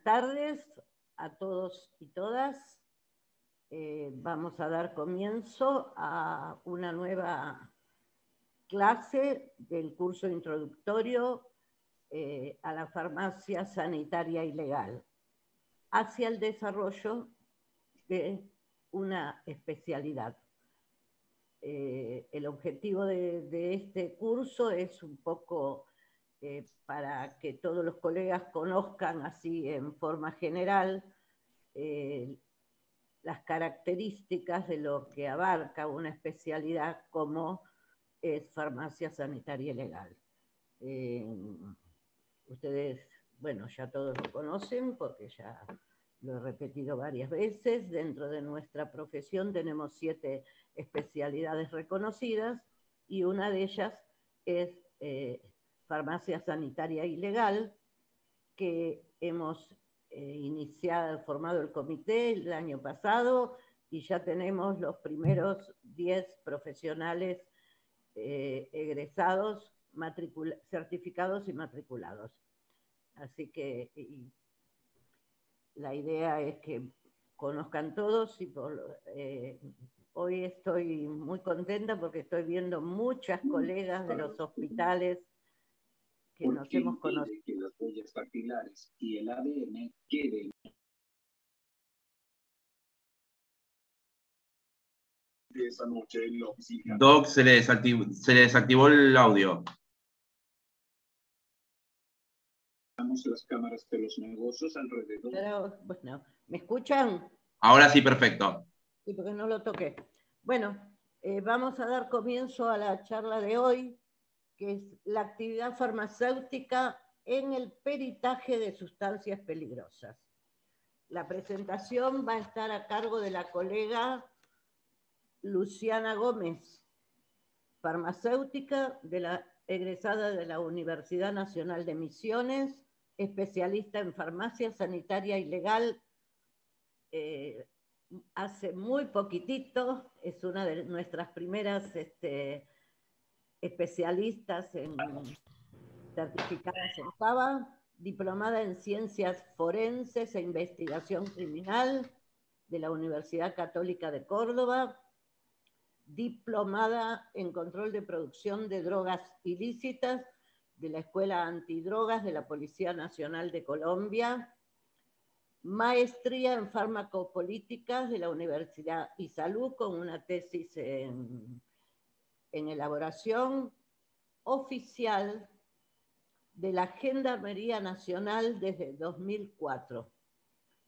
Buenas tardes a todos y todas. Vamos a dar comienzo a una nueva clase del curso introductorio a la farmacia sanitaria y legal, hacia el desarrollo de una especialidad. El objetivo de este curso es un poco para que todos los colegas conozcan así en forma general las características de lo que abarca una especialidad como es farmacia sanitaria y legal. Ustedes, bueno, ya todos lo conocen porque ya lo he repetido varias veces. Dentro de nuestra profesión tenemos 7 especialidades reconocidas y una de ellas es farmacia sanitaria y legal, que hemos formado el comité el año pasado y ya tenemos los primeros 10 profesionales egresados, certificados y matriculados. Así que la idea es que conozcan todos y hoy estoy muy contenta porque estoy viendo muchas colegas de los hospitales que nos hemos conocido. Que las huellas dactilares y el ADN queden esa noche en la oficina. Doc, se le desactivó el audio. Las cámaras de los negocios alrededor. Pero, bueno, ¿me escuchan? Ahora sí, perfecto. Sí, porque no lo toqué. Bueno, vamos a dar comienzo a la charla de hoy, que es la actividad farmacéutica en el peritaje de sustancias peligrosas. La presentación va a estar a cargo de la colega Luciana Gómez, farmacéutica egresada de la Universidad Nacional de Misiones, especialista en farmacia sanitaria y legal. Hace muy poquitito, es una de nuestras primeras especialistas certificadas en CABA, diplomada en Ciencias Forenses e Investigación Criminal de la Universidad Católica de Córdoba, diplomada en Control de Producción de Drogas Ilícitas de la Escuela Antidrogas de la Policía Nacional de Colombia, maestría en farmacopolíticas de la Universidad y Salud con una tesis en elaboración, oficial de la Gendarmería Nacional desde 2004.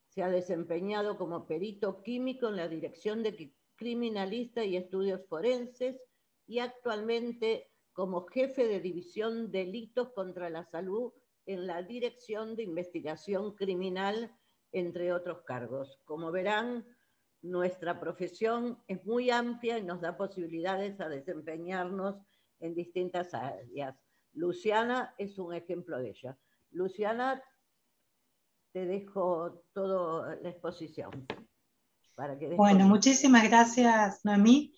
Se ha desempeñado como perito químico en la Dirección de Criminalista y Estudios Forenses y actualmente como jefe de División Delitos contra la Salud en la Dirección de Investigación Criminal, entre otros cargos. Como verán, nuestra profesión es muy amplia y nos da posibilidades a desempeñarnos en distintas áreas. Luciana es un ejemplo de ella. Luciana, te dejo toda la exposición. Bueno, muchísimas gracias, Noemí.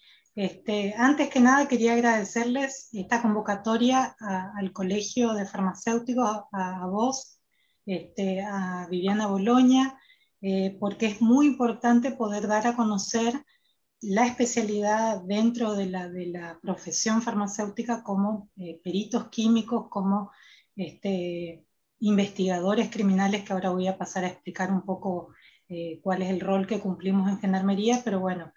Antes que nada quería agradecerles esta convocatoria al Colegio de Farmacéuticos, a vos, a Viviana Boloña, porque es muy importante poder dar a conocer la especialidad dentro de la profesión farmacéutica como peritos químicos, como investigadores criminales, que ahora voy a pasar a explicar un poco cuál es el rol que cumplimos en Gendarmería, pero bueno,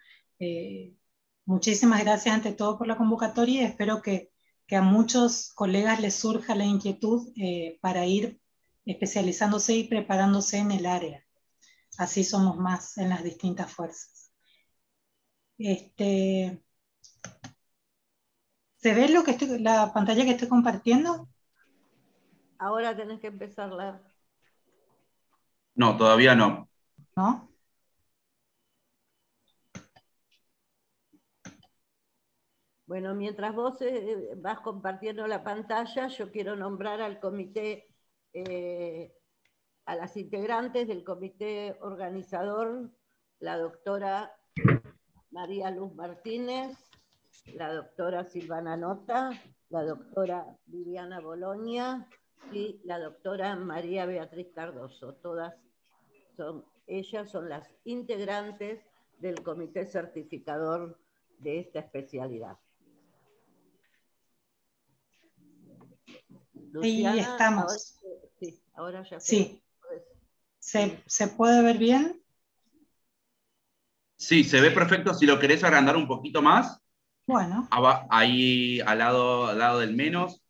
muchísimas gracias ante todo por la convocatoria y espero que a muchos colegas les surja la inquietud para ir especializándose y preparándose en el área. Así somos más en las distintas fuerzas. ¿Se ve la pantalla que estoy compartiendo? Ahora tenés que empezarla. No, todavía no. ¿No? Bueno, mientras vos vas compartiendo la pantalla, yo quiero nombrar al comité, a las integrantes del comité organizador, la doctora María Luz Martínez, la doctora Silvana Nota, la doctora Viviana Boloña, y la doctora María Beatriz Cardoso. Ellas son las integrantes del comité certificador de esta especialidad. Luciana, ahí estamos. Ahora ya sí. ¿Se puede ver bien? Sí, se ve perfecto. Si lo querés agrandar un poquito más. Bueno. Ahí al lado del menos.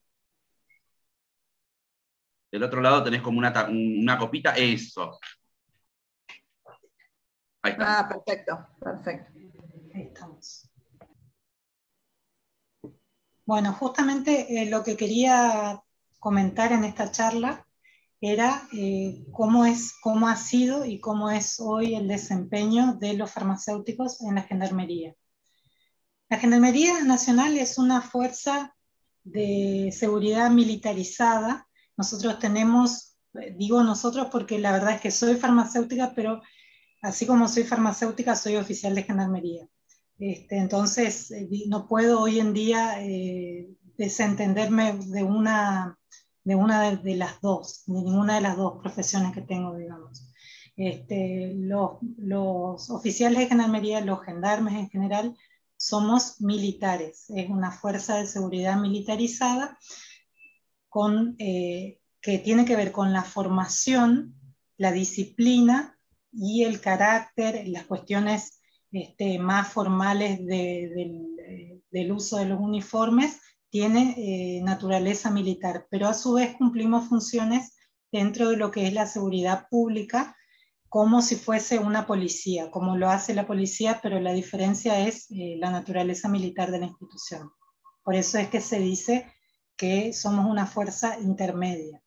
Del otro lado tenés como una copita. Eso. Ahí está. Ah, perfecto, perfecto. Ahí estamos. Bueno, justamente lo que quería comentar en esta charla era cómo ha sido y cómo es hoy el desempeño de los farmacéuticos en la Gendarmería. La Gendarmería Nacional es una fuerza de seguridad militarizada. Nosotros tenemos, digo nosotros porque la verdad es que soy farmacéutica, pero así como soy farmacéutica, soy oficial de Gendarmería. Entonces, no puedo hoy en día desentenderme de una de las dos, de ninguna de las dos profesiones que tengo, digamos. Los oficiales de Gendarmería, los gendarmes en general, somos militares. Es una fuerza de seguridad militarizada que tiene que ver con la formación, la disciplina y el carácter, las cuestiones más formales del uso de los uniformes, tiene naturaleza militar, pero a su vez cumplimos funciones dentro de lo que es la seguridad pública, como si fuese una policía, como lo hace la policía, pero la diferencia es la naturaleza militar de la institución. Por eso es que se dice que somos una fuerza intermedia.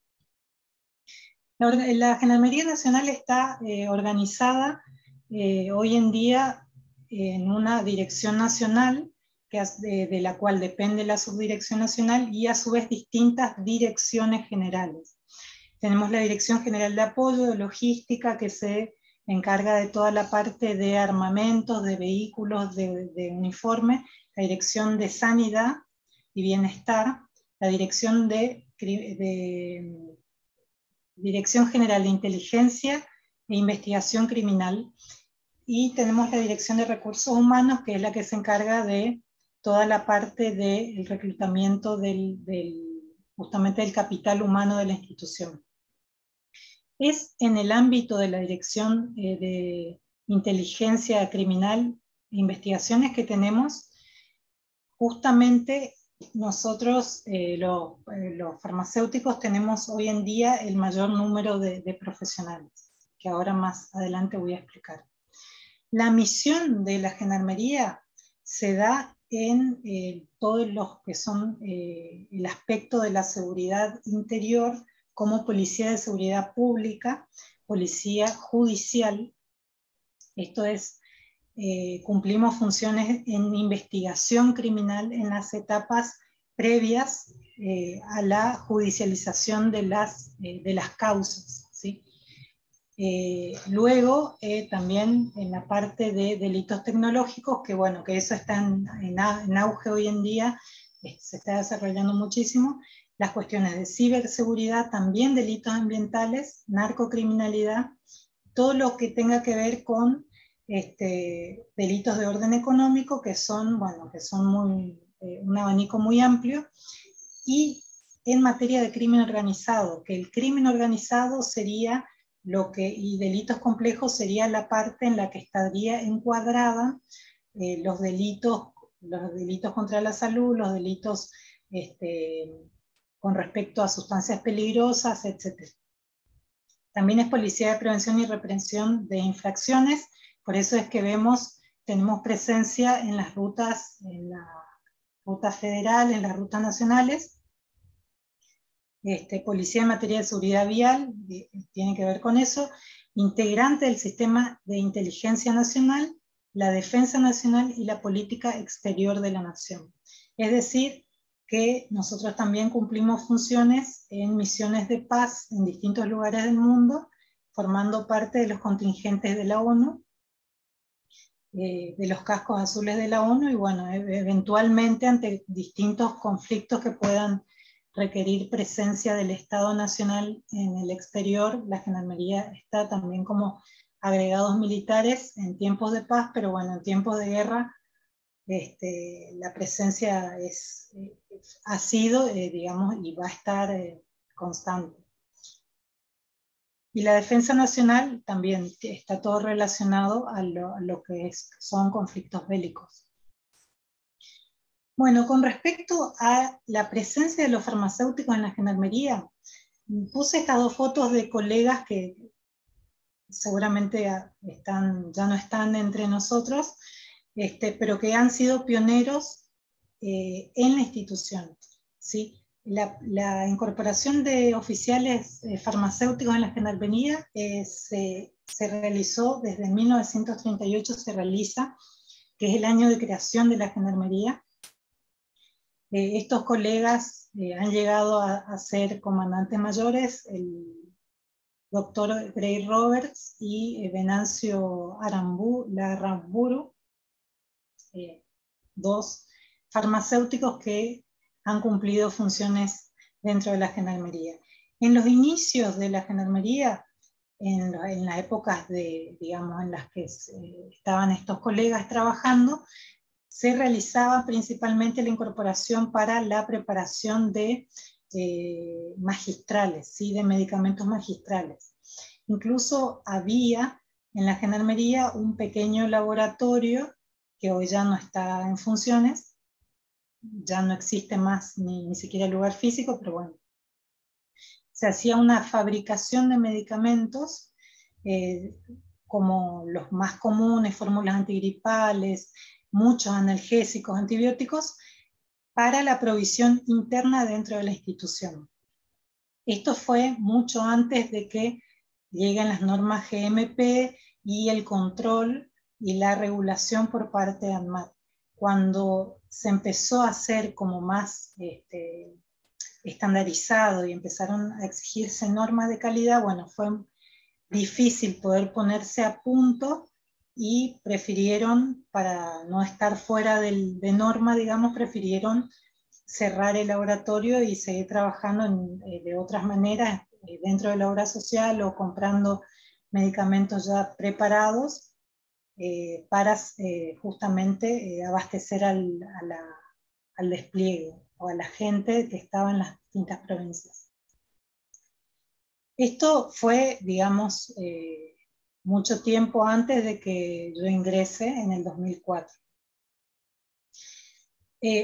La Gendarmería Nacional está organizada hoy en día en una dirección nacional, de la cual depende la subdirección nacional, y a su vez distintas direcciones generales. Tenemos la Dirección General de Apoyo, de Logística, que se encarga de toda la parte de armamentos, de vehículos, de uniforme, la Dirección de Sanidad y Bienestar, la Dirección Dirección General de Inteligencia e Investigación Criminal, y tenemos la Dirección de Recursos Humanos, que es la que se encarga de toda la parte del reclutamiento justamente del capital humano de la institución. Es en el ámbito de la Dirección de Inteligencia Criminal e Investigaciones que tenemos justamente nosotros, los farmacéuticos, tenemos hoy en día el mayor número de profesionales, que ahora más adelante voy a explicar. La misión de la Gendarmería se da en todos los que son el aspecto de la seguridad interior, como policía de seguridad pública, policía judicial. Esto es, cumplimos funciones en investigación criminal en las etapas previas a la judicialización de las causas, ¿sí? Luego, también en la parte de delitos tecnológicos, que bueno, que eso está en auge hoy en día, se está desarrollando muchísimo, las cuestiones de ciberseguridad, también delitos ambientales, narcocriminalidad, todo lo que tenga que ver con delitos de orden económico, que son, bueno, un abanico muy amplio, y en materia de crimen organizado, que el crimen organizado sería y delitos complejos sería la parte en la que estaría encuadrada los delitos contra la salud, los delitos con respecto a sustancias peligrosas, etc. También es policía de prevención y represión de infracciones, por eso es que tenemos presencia en las rutas, en la ruta federal, en las rutas nacionales. Policía en materia de seguridad vial, tiene que ver con eso, integrante del sistema de inteligencia nacional, la defensa nacional y la política exterior de la nación. Es decir, que nosotros también cumplimos funciones en misiones de paz en distintos lugares del mundo, formando parte de los contingentes de la ONU, de los cascos azules de la ONU, y bueno, eventualmente ante distintos conflictos que puedan requerir presencia del Estado Nacional en el exterior. La Gendarmería está también como agregados militares en tiempos de paz, pero bueno, en tiempos de guerra la presencia ha sido, digamos, y va a estar constante. Y la defensa nacional también está todo relacionado a lo que son conflictos bélicos. Bueno, con respecto a la presencia de los farmacéuticos en la Gendarmería, puse estas dos fotos de colegas que seguramente ya no están entre nosotros, pero que han sido pioneros en la institución, ¿sí? La incorporación de oficiales farmacéuticos en la Gendarmería se realizó desde 1938, se realiza, que es el año de creación de la Gendarmería. Estos colegas han llegado a ser comandantes mayores, el doctor Gray Roberts y Venancio Larramburu, dos farmacéuticos que han cumplido funciones dentro de la Gendarmería. En los inicios de la Gendarmería, en las épocas digamos, en las que estaban estos colegas trabajando, se realizaba principalmente la incorporación para la preparación de magistrales, ¿sí? De medicamentos magistrales. Incluso había en la Gendarmería un pequeño laboratorio que hoy ya no está en funciones, ya no existe más ni siquiera el lugar físico, pero bueno, se hacía una fabricación de medicamentos como los más comunes, fórmulas antigripales, muchos analgésicos, antibióticos, para la provisión interna dentro de la institución. Esto fue mucho antes de que lleguen las normas GMP y el control y la regulación por parte de ANMAT. Cuando se empezó a hacer como más estandarizado y empezaron a exigirse normas de calidad, bueno, fue difícil poder ponerse a punto y prefirieron, para no estar fuera de norma, digamos, prefirieron cerrar el laboratorio y seguir trabajando de otras maneras dentro de la obra social o comprando medicamentos ya preparados para justamente abastecer al despliegue o a la gente que estaba en las distintas provincias. Esto fue, digamos, mucho tiempo antes de que yo ingrese en el 2004.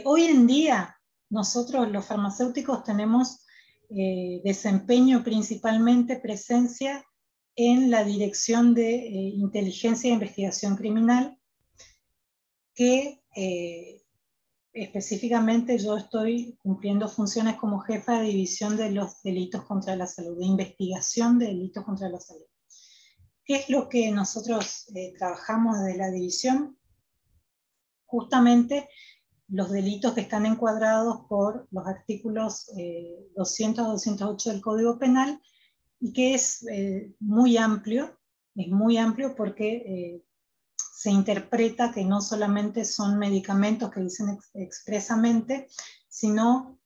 Hoy en día, nosotros los farmacéuticos tenemos desempeño principalmente, presencia en la Dirección de Inteligencia e Investigación Criminal, que específicamente yo estoy cumpliendo funciones como jefa de división de los delitos contra la salud, de investigación de delitos contra la salud. ¿Qué es lo que nosotros trabajamos desde la división? Justamente los delitos que están encuadrados por los artículos 200 a 208 del Código Penal, y que es muy amplio porque se interpreta que no solamente son medicamentos que dicen expresamente, sino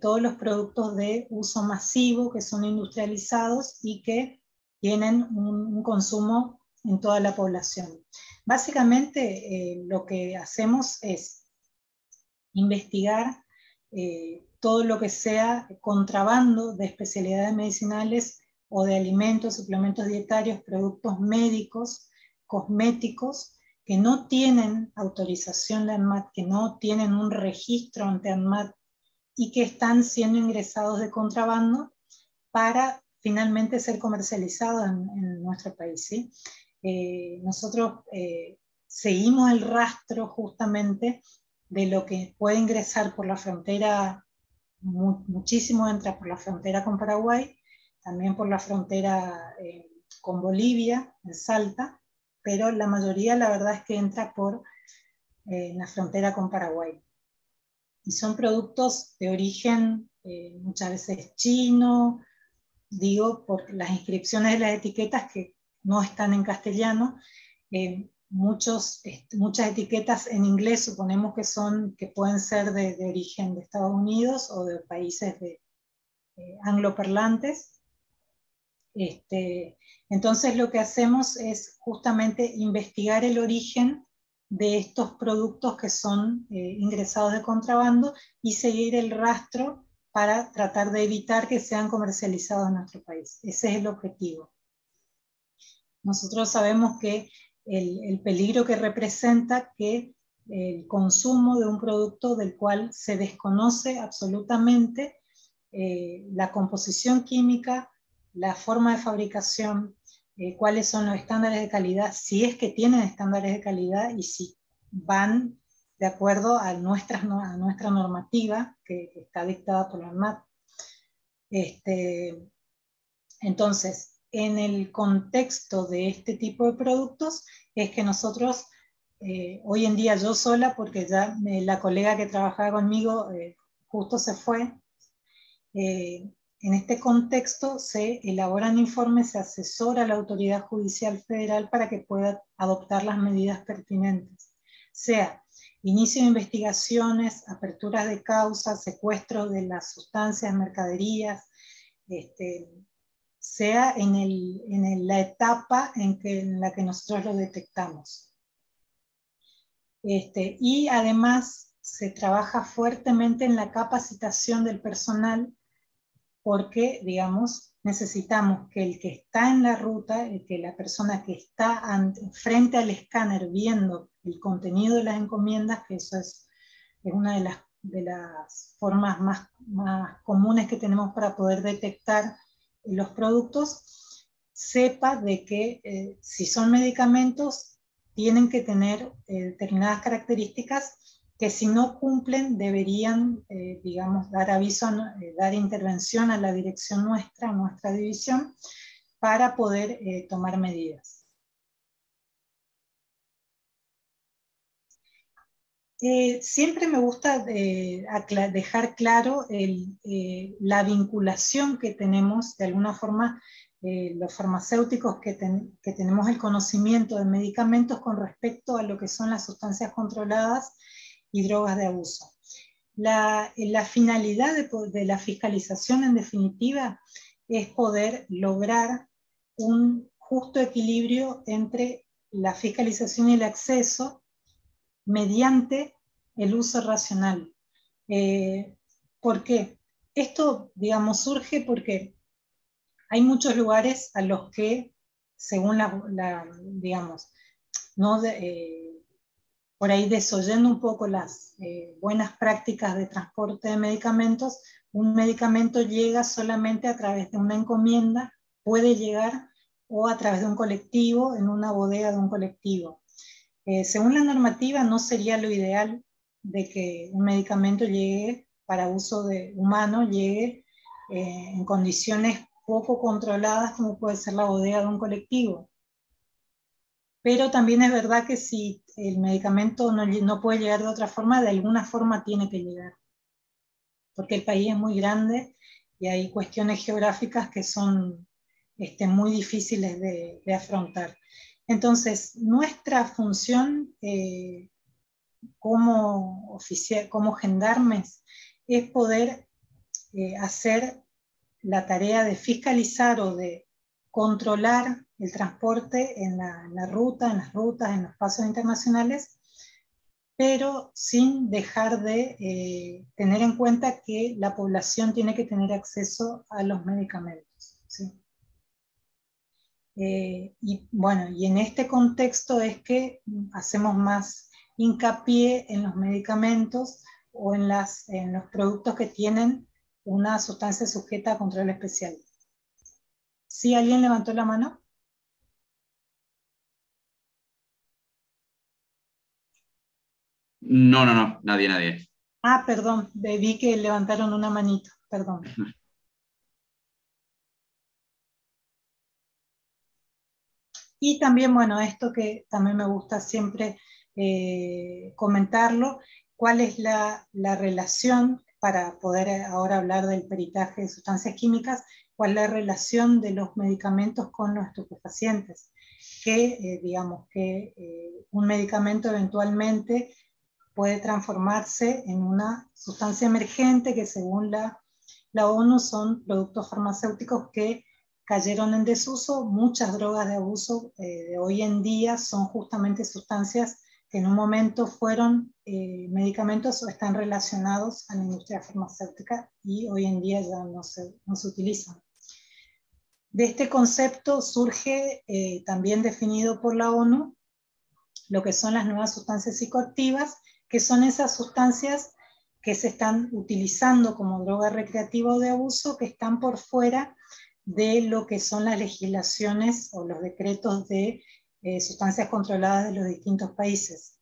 todos los productos de uso masivo que son industrializados y que tienen un consumo en toda la población. Básicamente lo que hacemos es investigar todo lo que sea contrabando de especialidades medicinales o de alimentos, suplementos dietarios, productos médicos, cosméticos, que no tienen autorización de ANMAT, que no tienen un registro ante ANMAT y que están siendo ingresados de contrabando para finalmente ser comercializados en nuestro país, ¿sí? Nosotros seguimos el rastro justamente de lo que puede ingresar por la frontera, muchísimo entra por la frontera con Paraguay, también por la frontera con Bolivia, en Salta, pero la mayoría la verdad es que entra por la frontera con Paraguay. Y son productos de origen muchas veces chino, digo, por las inscripciones de las etiquetas que no están en castellano. Muchas etiquetas en inglés suponemos que pueden ser de origen de Estados Unidos o de países angloparlantes. Entonces lo que hacemos es justamente investigar el origen de estos productos que son ingresados de contrabando y seguir el rastro para tratar de evitar que sean comercializados en nuestro país. Ese es el objetivo. Nosotros sabemos que el peligro que representa que el consumo de un producto del cual se desconoce absolutamente la composición química, la forma de fabricación, cuáles son los estándares de calidad, si es que tienen estándares de calidad y si van de acuerdo a nuestra normativa que está dictada por la ANMAT. Entonces, en el contexto de este tipo de productos es que nosotros, hoy en día yo sola, porque ya la colega que trabajaba conmigo justo se fue, en este contexto se elaboran informes, se asesora a la autoridad judicial federal para que pueda adoptar las medidas pertinentes, sea inicio de investigaciones, aperturas de causas, secuestro de las sustancias, mercaderías, sea en la etapa en la que nosotros lo detectamos. Y además se trabaja fuertemente en la capacitación del personal porque, digamos, necesitamos que el que está en la ruta, que la persona que está frente al escáner viendo el contenido de las encomiendas, que eso es una de las formas más comunes que tenemos para poder detectar los productos, sepa de que si son medicamentos tienen que tener determinadas características que si no cumplen deberían, digamos, dar aviso, dar intervención a la dirección nuestra división, para poder tomar medidas. Siempre me gusta dejar claro la vinculación que tenemos, de alguna forma, los farmacéuticos que tenemos el conocimiento de medicamentos con respecto a lo que son las sustancias controladas y drogas de abuso. La finalidad de la fiscalización, en definitiva, es poder lograr un justo equilibrio entre la fiscalización y el acceso mediante el uso racional. ¿Por qué? Esto, digamos, surge porque hay muchos lugares a los que, según digamos, no por ahí desoyendo un poco las buenas prácticas de transporte de medicamentos, un medicamento llega solamente a través de una encomienda, puede llegar o a través de un colectivo, en una bodega de un colectivo. Según la normativa no sería lo ideal de que un medicamento llegue para uso humano, llegue en condiciones poco controladas como puede ser la bodega de un colectivo. Pero también es verdad que si el medicamento no puede llegar de otra forma, de alguna forma tiene que llegar. Porque el país es muy grande y hay cuestiones geográficas que son muy difíciles de afrontar. Entonces, nuestra función como gendarmes es poder hacer la tarea de fiscalizar o de controlar el transporte en las rutas, en los pasos internacionales, pero sin dejar de tener en cuenta que la población tiene que tener acceso a los medicamentos, ¿sí? Y bueno, y en este contexto es que hacemos más hincapié en los medicamentos o en los productos que tienen una sustancia sujeta a control especial. ¿Sí alguien levantó la mano? No, nadie. Ah, perdón, vi que levantaron una manito, perdón. Y también, bueno, esto que también me gusta siempre comentarlo, cuál es la relación, para poder ahora hablar del peritaje de sustancias químicas, cuál es la relación de los medicamentos con los estupefacientes. Que, digamos, que un medicamento eventualmente puede transformarse en una sustancia emergente que según la la ONU son productos farmacéuticos que cayeron en desuso. Muchas drogas de abuso de hoy en día son justamente sustancias que en un momento fueron medicamentos o están relacionados a la industria farmacéutica y hoy en día ya no se utilizan. De este concepto surge también definido por la ONU lo que son las nuevas sustancias psicoactivas, que son esas sustancias que se están utilizando como droga recreativa o de abuso, que están por fuera de lo que son las legislaciones o los decretos de sustancias controladas de los distintos países.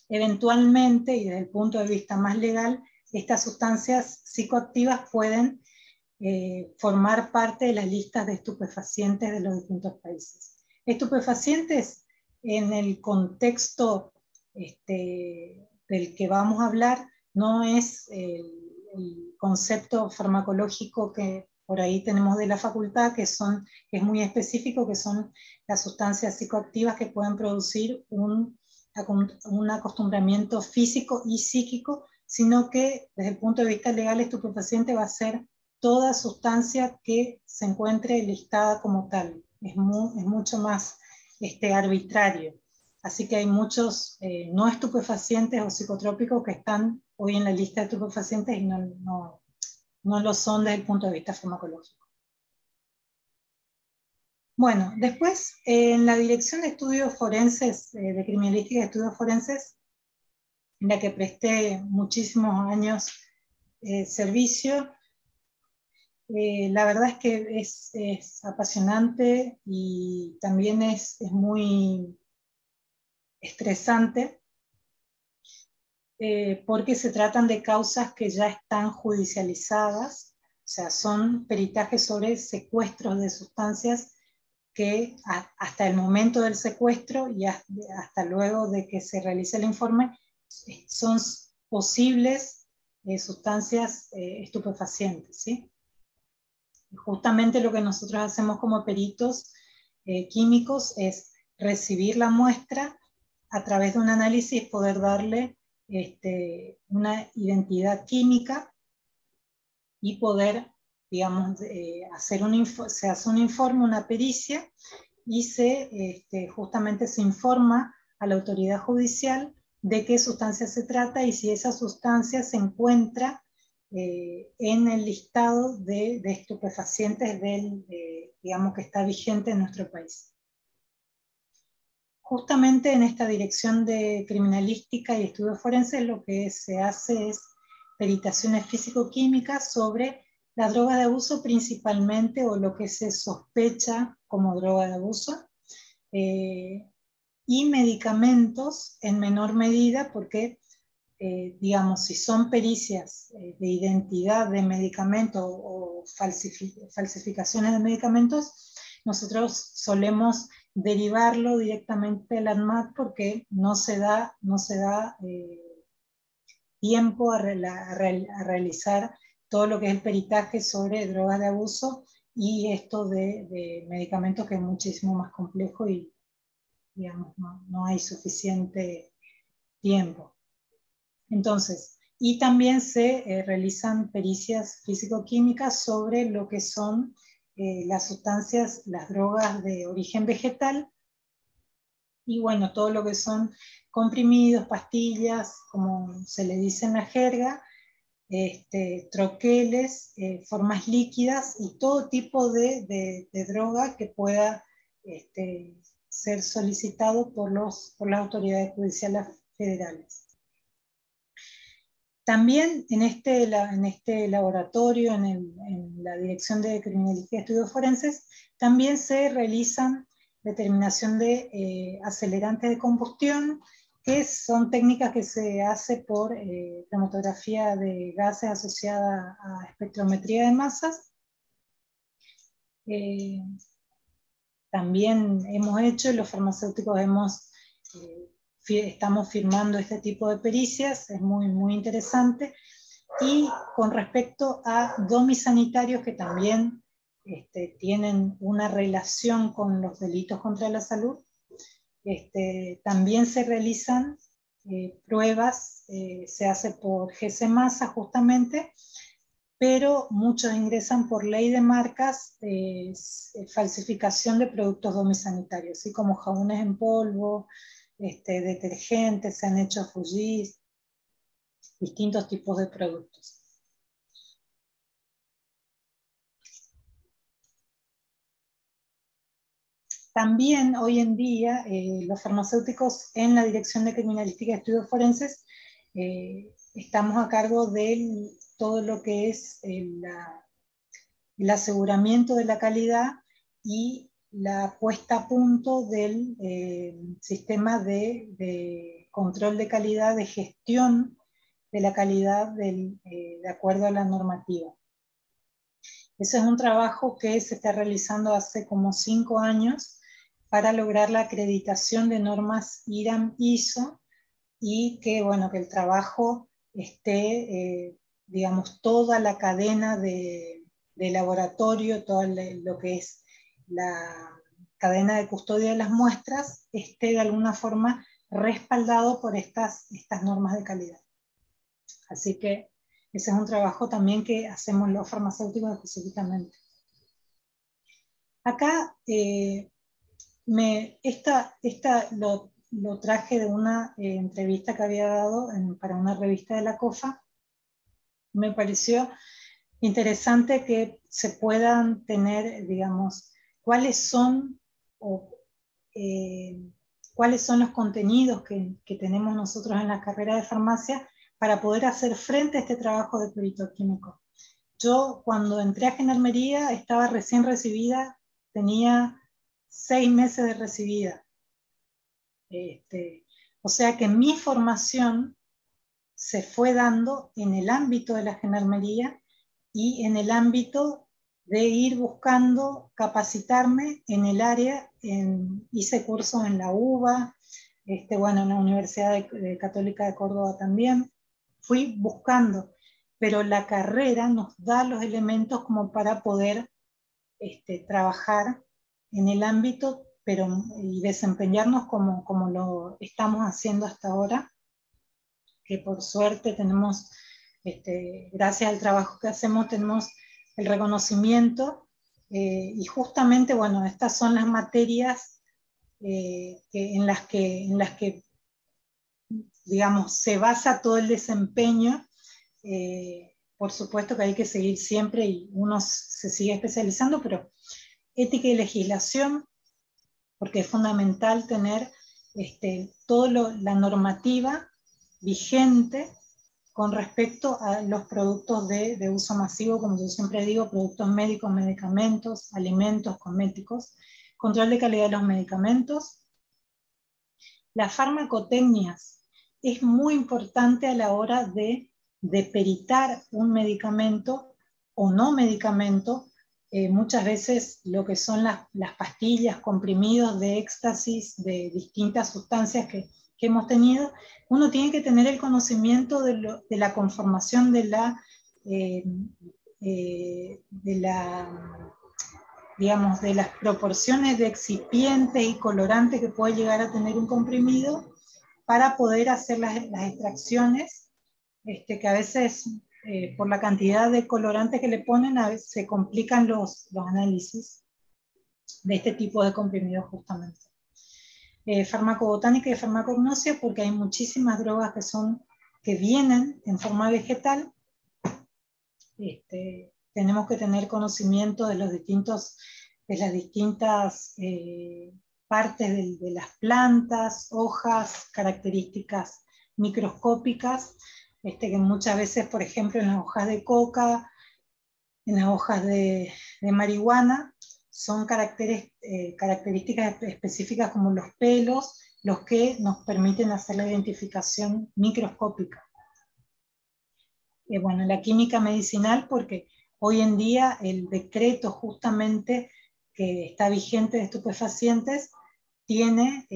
Eventualmente, y desde el punto de vista más legal, estas sustancias psicoactivas pueden formar parte de las listas de estupefacientes de los distintos países. Estupefacientes, en el contexto del que vamos a hablar, no es el concepto farmacológico que por ahí tenemos de la facultad, que es muy específico, que son las sustancias psicoactivas que pueden producir un acostumbramiento físico y psíquico, sino que desde el punto de vista legal, estupefaciente va a ser toda sustancia que se encuentre listada como tal. Es mucho más arbitrario. Así que hay muchos no estupefacientes o psicotrópicos que están hoy en la lista de estupefacientes y no lo son desde el punto de vista farmacológico. Bueno, después en la Dirección de Estudios Forenses, de Criminalística y Estudios Forenses, en la que presté muchísimos años servicio, la verdad es que es apasionante y también es muy estresante, porque se tratan de causas que ya están judicializadas, o sea, son peritajes sobre secuestros de sustancias que hasta el momento del secuestro y hasta luego de que se realice el informe son posibles sustancias estupefacientes, ¿sí? Justamente lo que nosotros hacemos como peritos químicos es recibir la muestra, a través de un análisis poder darle una identidad química y poder, digamos, se hace un informe, una pericia, y justamente se informa a la autoridad judicial de qué sustancia se trata y si esa sustancia se encuentra en el listado de estupefacientes digamos, que está vigente en nuestro país. Justamente en esta Dirección de Criminalística y Estudios Forenses lo que se hace es peritaciones físico-químicas sobre las drogas de abuso principalmente, o lo que se sospecha como droga de abuso, y medicamentos en menor medida, porque digamos, si son pericias de identidad de medicamentos o falsificaciones de medicamentos, nosotros solemos derivarlo directamente al ANMAT porque no se da tiempo a realizar todo lo que es el peritaje sobre drogas de abuso y esto de medicamentos, que es muchísimo más complejo y, digamos, no hay suficiente tiempo. Entonces, y también se realizan pericias físico-químicas sobre lo que son las sustancias, las drogas de origen vegetal, y bueno, todo lo que son comprimidos, pastillas, como se le dice en la jerga, troqueles, formas líquidas y todo tipo de droga que pueda ser solicitado por las autoridades judiciales federales. También en este laboratorio, en la Dirección de Criminalística y Estudios Forenses, también se realizan determinación de acelerantes de combustión, que son técnicas que se hace por cromatografía de gases asociada a espectrometría de masas. También hemos hecho, los farmacéuticos estamos firmando este tipo de pericias, es muy interesante. Y con respecto a domisanitarios que también tienen una relación con los delitos contra la salud, también se realizan pruebas, se hace por GC Masa justamente, pero muchos ingresan por ley de marcas, falsificación de productos domisanitarios, así como jabones en polvo, detergentes, se han hecho fugís, distintos tipos de productos. También hoy en día los farmacéuticos en la Dirección de Criminalística y Estudios Forenses estamos a cargo de todo lo que es el aseguramiento de la calidad y la puesta a punto del sistema de control de calidad, de gestión de la calidad de acuerdo a la normativa. Ese es un trabajo que se está realizando hace como 5 años para lograr la acreditación de normas IRAM-ISO y que, bueno, que el trabajo esté, digamos, toda la cadena de laboratorio, todo lo que es la cadena de custodia de las muestras, esté de alguna forma respaldado por estas normas de calidad. Así que ese es un trabajo también que hacemos los farmacéuticos específicamente. Acá lo traje de una entrevista que había dado para una revista de la COFA. Me pareció interesante que se puedan tener, digamos, cuáles son los contenidos que tenemos nosotros en la carrera de farmacia para poder hacer frente a este trabajo de perito químico. Yo cuando entré a Gendarmería estaba recién recibida, tenía 6 meses de recibida. O sea que mi formación se fue dando en el ámbito de la Gendarmería y en el ámbito de ir buscando capacitarme en el área. Hice cursos en la UBA, bueno, en la Universidad Católica de Córdoba también. Fui buscando, pero la carrera nos da los elementos como para poder trabajar en el ámbito y desempeñarnos como lo estamos haciendo hasta ahora, que por suerte tenemos, gracias al trabajo que hacemos, tenemos el reconocimiento, y justamente, bueno, estas son las materias en las que, digamos, se basa todo el desempeño. Por supuesto que hay que seguir siempre y uno se sigue especializando, pero ética y legislación, porque es fundamental tener toda la normativa vigente con respecto a los productos de uso masivo, como yo siempre digo, productos médicos, medicamentos, alimentos, cosméticos, control de calidad de los medicamentos. Las farmacotecnias es muy importante a la hora de peritar un medicamento o no medicamento. Muchas veces lo que son las pastillas, comprimidos de éxtasis, de distintas sustancias que hemos tenido, uno tiene que tener el conocimiento de la conformación de las proporciones de excipientes y colorantes que puede llegar a tener un comprimido para poder hacer las extracciones, que a veces por la cantidad de colorantes que le ponen, a veces se complican los análisis de este tipo de comprimidos justamente. Farmacobotánica y farmacognosia, porque hay muchísimas drogas que vienen en forma vegetal. Tenemos que tener conocimiento de las distintas partes de las plantas, hojas, características microscópicas, que muchas veces, por ejemplo, en las hojas de coca, en las hojas de marihuana, son características específicas como los pelos, los que nos permiten hacer la identificación microscópica. Bueno, la química medicinal, porque hoy en día el decreto justamente que está vigente de estupefacientes tiene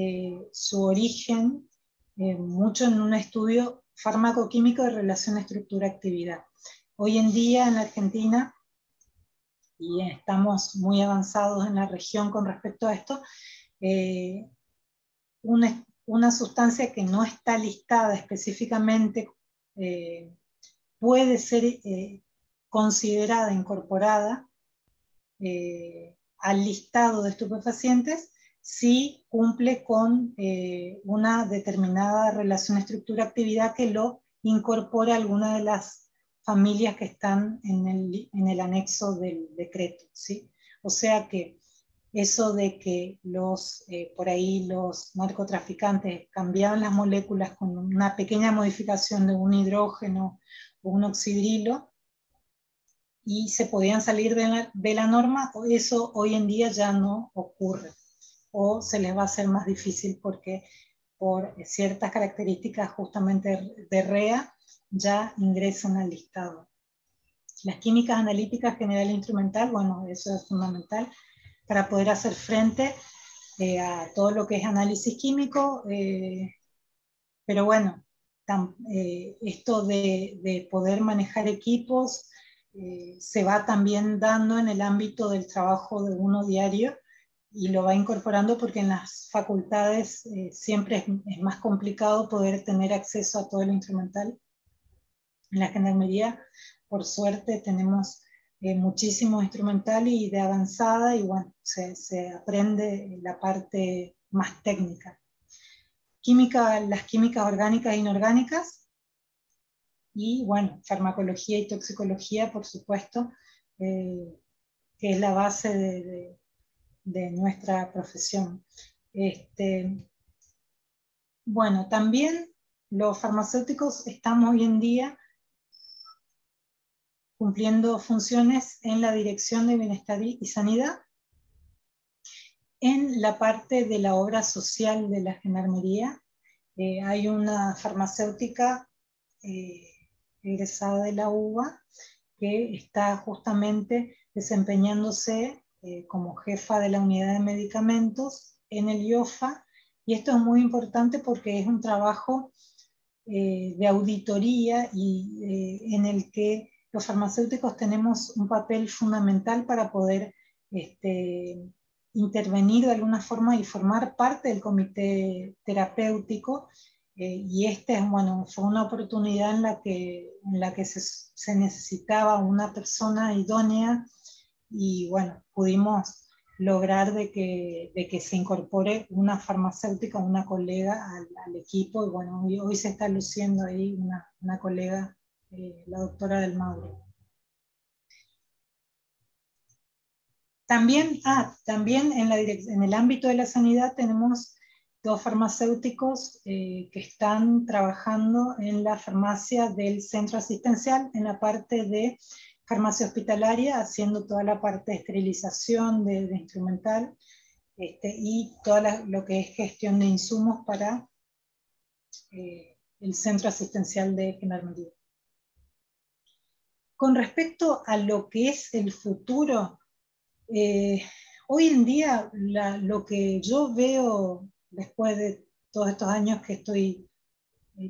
su origen mucho en un estudio farmacoquímico de relación estructura-actividad. Hoy en día en la Argentina, y estamos muy avanzados en la región con respecto a esto, una sustancia que no está listada específicamente puede ser considerada, incorporada al listado de estupefacientes si cumple con una determinada relación estructura-actividad que lo incorpore a alguna de las familias que están en el anexo del decreto, ¿sí? O sea que eso de que por ahí los narcotraficantes cambiaban las moléculas con una pequeña modificación de un hidrógeno o un oxidrilo y se podían salir de la norma, eso hoy en día ya no ocurre, o se les va a hacer más difícil porque por ciertas características justamente de REA ya ingresan al listado. Las químicas analíticas general e instrumental, bueno, eso es fundamental para poder hacer frente a todo lo que es análisis químico, pero bueno, esto de poder manejar equipos se va también dando en el ámbito del trabajo de uno diario y lo va incorporando porque en las facultades siempre es más complicado poder tener acceso a todo lo instrumental. En la gendarmería, por suerte, tenemos muchísimo instrumental y de avanzada y bueno, se aprende la parte más técnica. Las químicas orgánicas e inorgánicas y bueno, farmacología y toxicología, por supuesto, que es la base de nuestra profesión. Bueno, también los farmacéuticos estamos hoy en día cumpliendo funciones en la Dirección de Bienestar y Sanidad, en la parte de la obra social de la gendarmería. Hay una farmacéutica egresada de la UBA que está justamente desempeñándose como jefa de la unidad de medicamentos en el IOFA, y esto es muy importante porque es un trabajo de auditoría y en el que los farmacéuticos tenemos un papel fundamental para poder intervenir de alguna forma y formar parte del comité terapéutico. Y bueno, fue una oportunidad en la que se necesitaba una persona idónea y bueno, pudimos lograr de que se incorpore una farmacéutica, una colega al equipo, y bueno, hoy se está luciendo ahí una colega, la doctora del Maure. También en el ámbito de la sanidad tenemos dos farmacéuticos que están trabajando en la farmacia del centro asistencial, en la parte de farmacia hospitalaria, haciendo toda la parte de esterilización de instrumental y todo lo que es gestión de insumos para el centro asistencial de Gendarmería. Con respecto a lo que es el futuro, hoy en día lo que yo veo después de todos estos años que estoy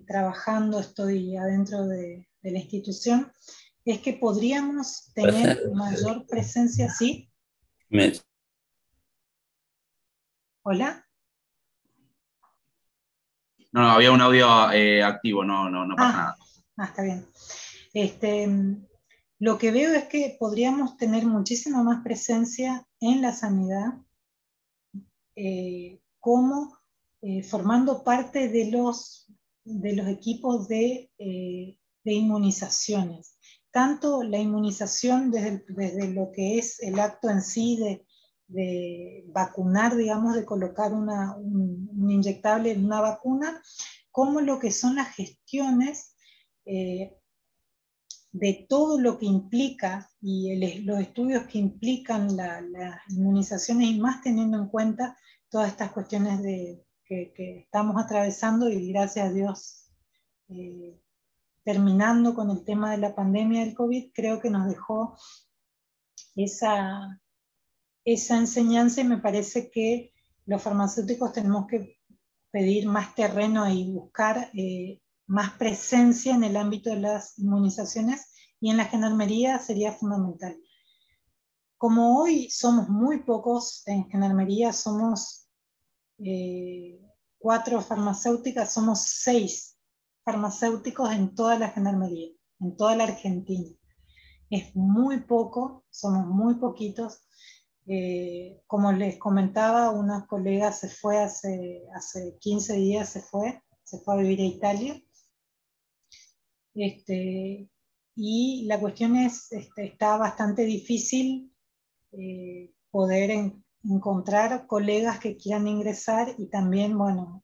trabajando, estoy adentro de la institución, es que podríamos tener mayor presencia, ¿sí? ¿Hola? No, había un audio activo, no pasa nada. Está bien. Lo que veo es que podríamos tener muchísima más presencia en la sanidad, como formando parte de los equipos de inmunizaciones. Tanto la inmunización desde lo que es el acto en sí de vacunar, digamos, de colocar un inyectable en una vacuna, como lo que son las gestiones de todo lo que implica y los estudios que implican las inmunizaciones, y más teniendo en cuenta todas estas cuestiones que estamos atravesando, y gracias a Dios terminando con el tema de la pandemia del COVID, creo que nos dejó esa enseñanza, y me parece que los farmacéuticos tenemos que pedir más terreno y buscar más presencia en el ámbito de las inmunizaciones, y en la gendarmería sería fundamental. Como hoy somos muy pocos en gendarmería, somos 4 farmacéuticas, somos 6 farmacéuticos en toda la gendarmería, en toda la Argentina. es muy poco, somos muy poquitos. Como les comentaba, una colega se fue hace 15 días, se fue a vivir a Italia. Y la cuestión es, está bastante difícil poder encontrar colegas que quieran ingresar, y también, bueno,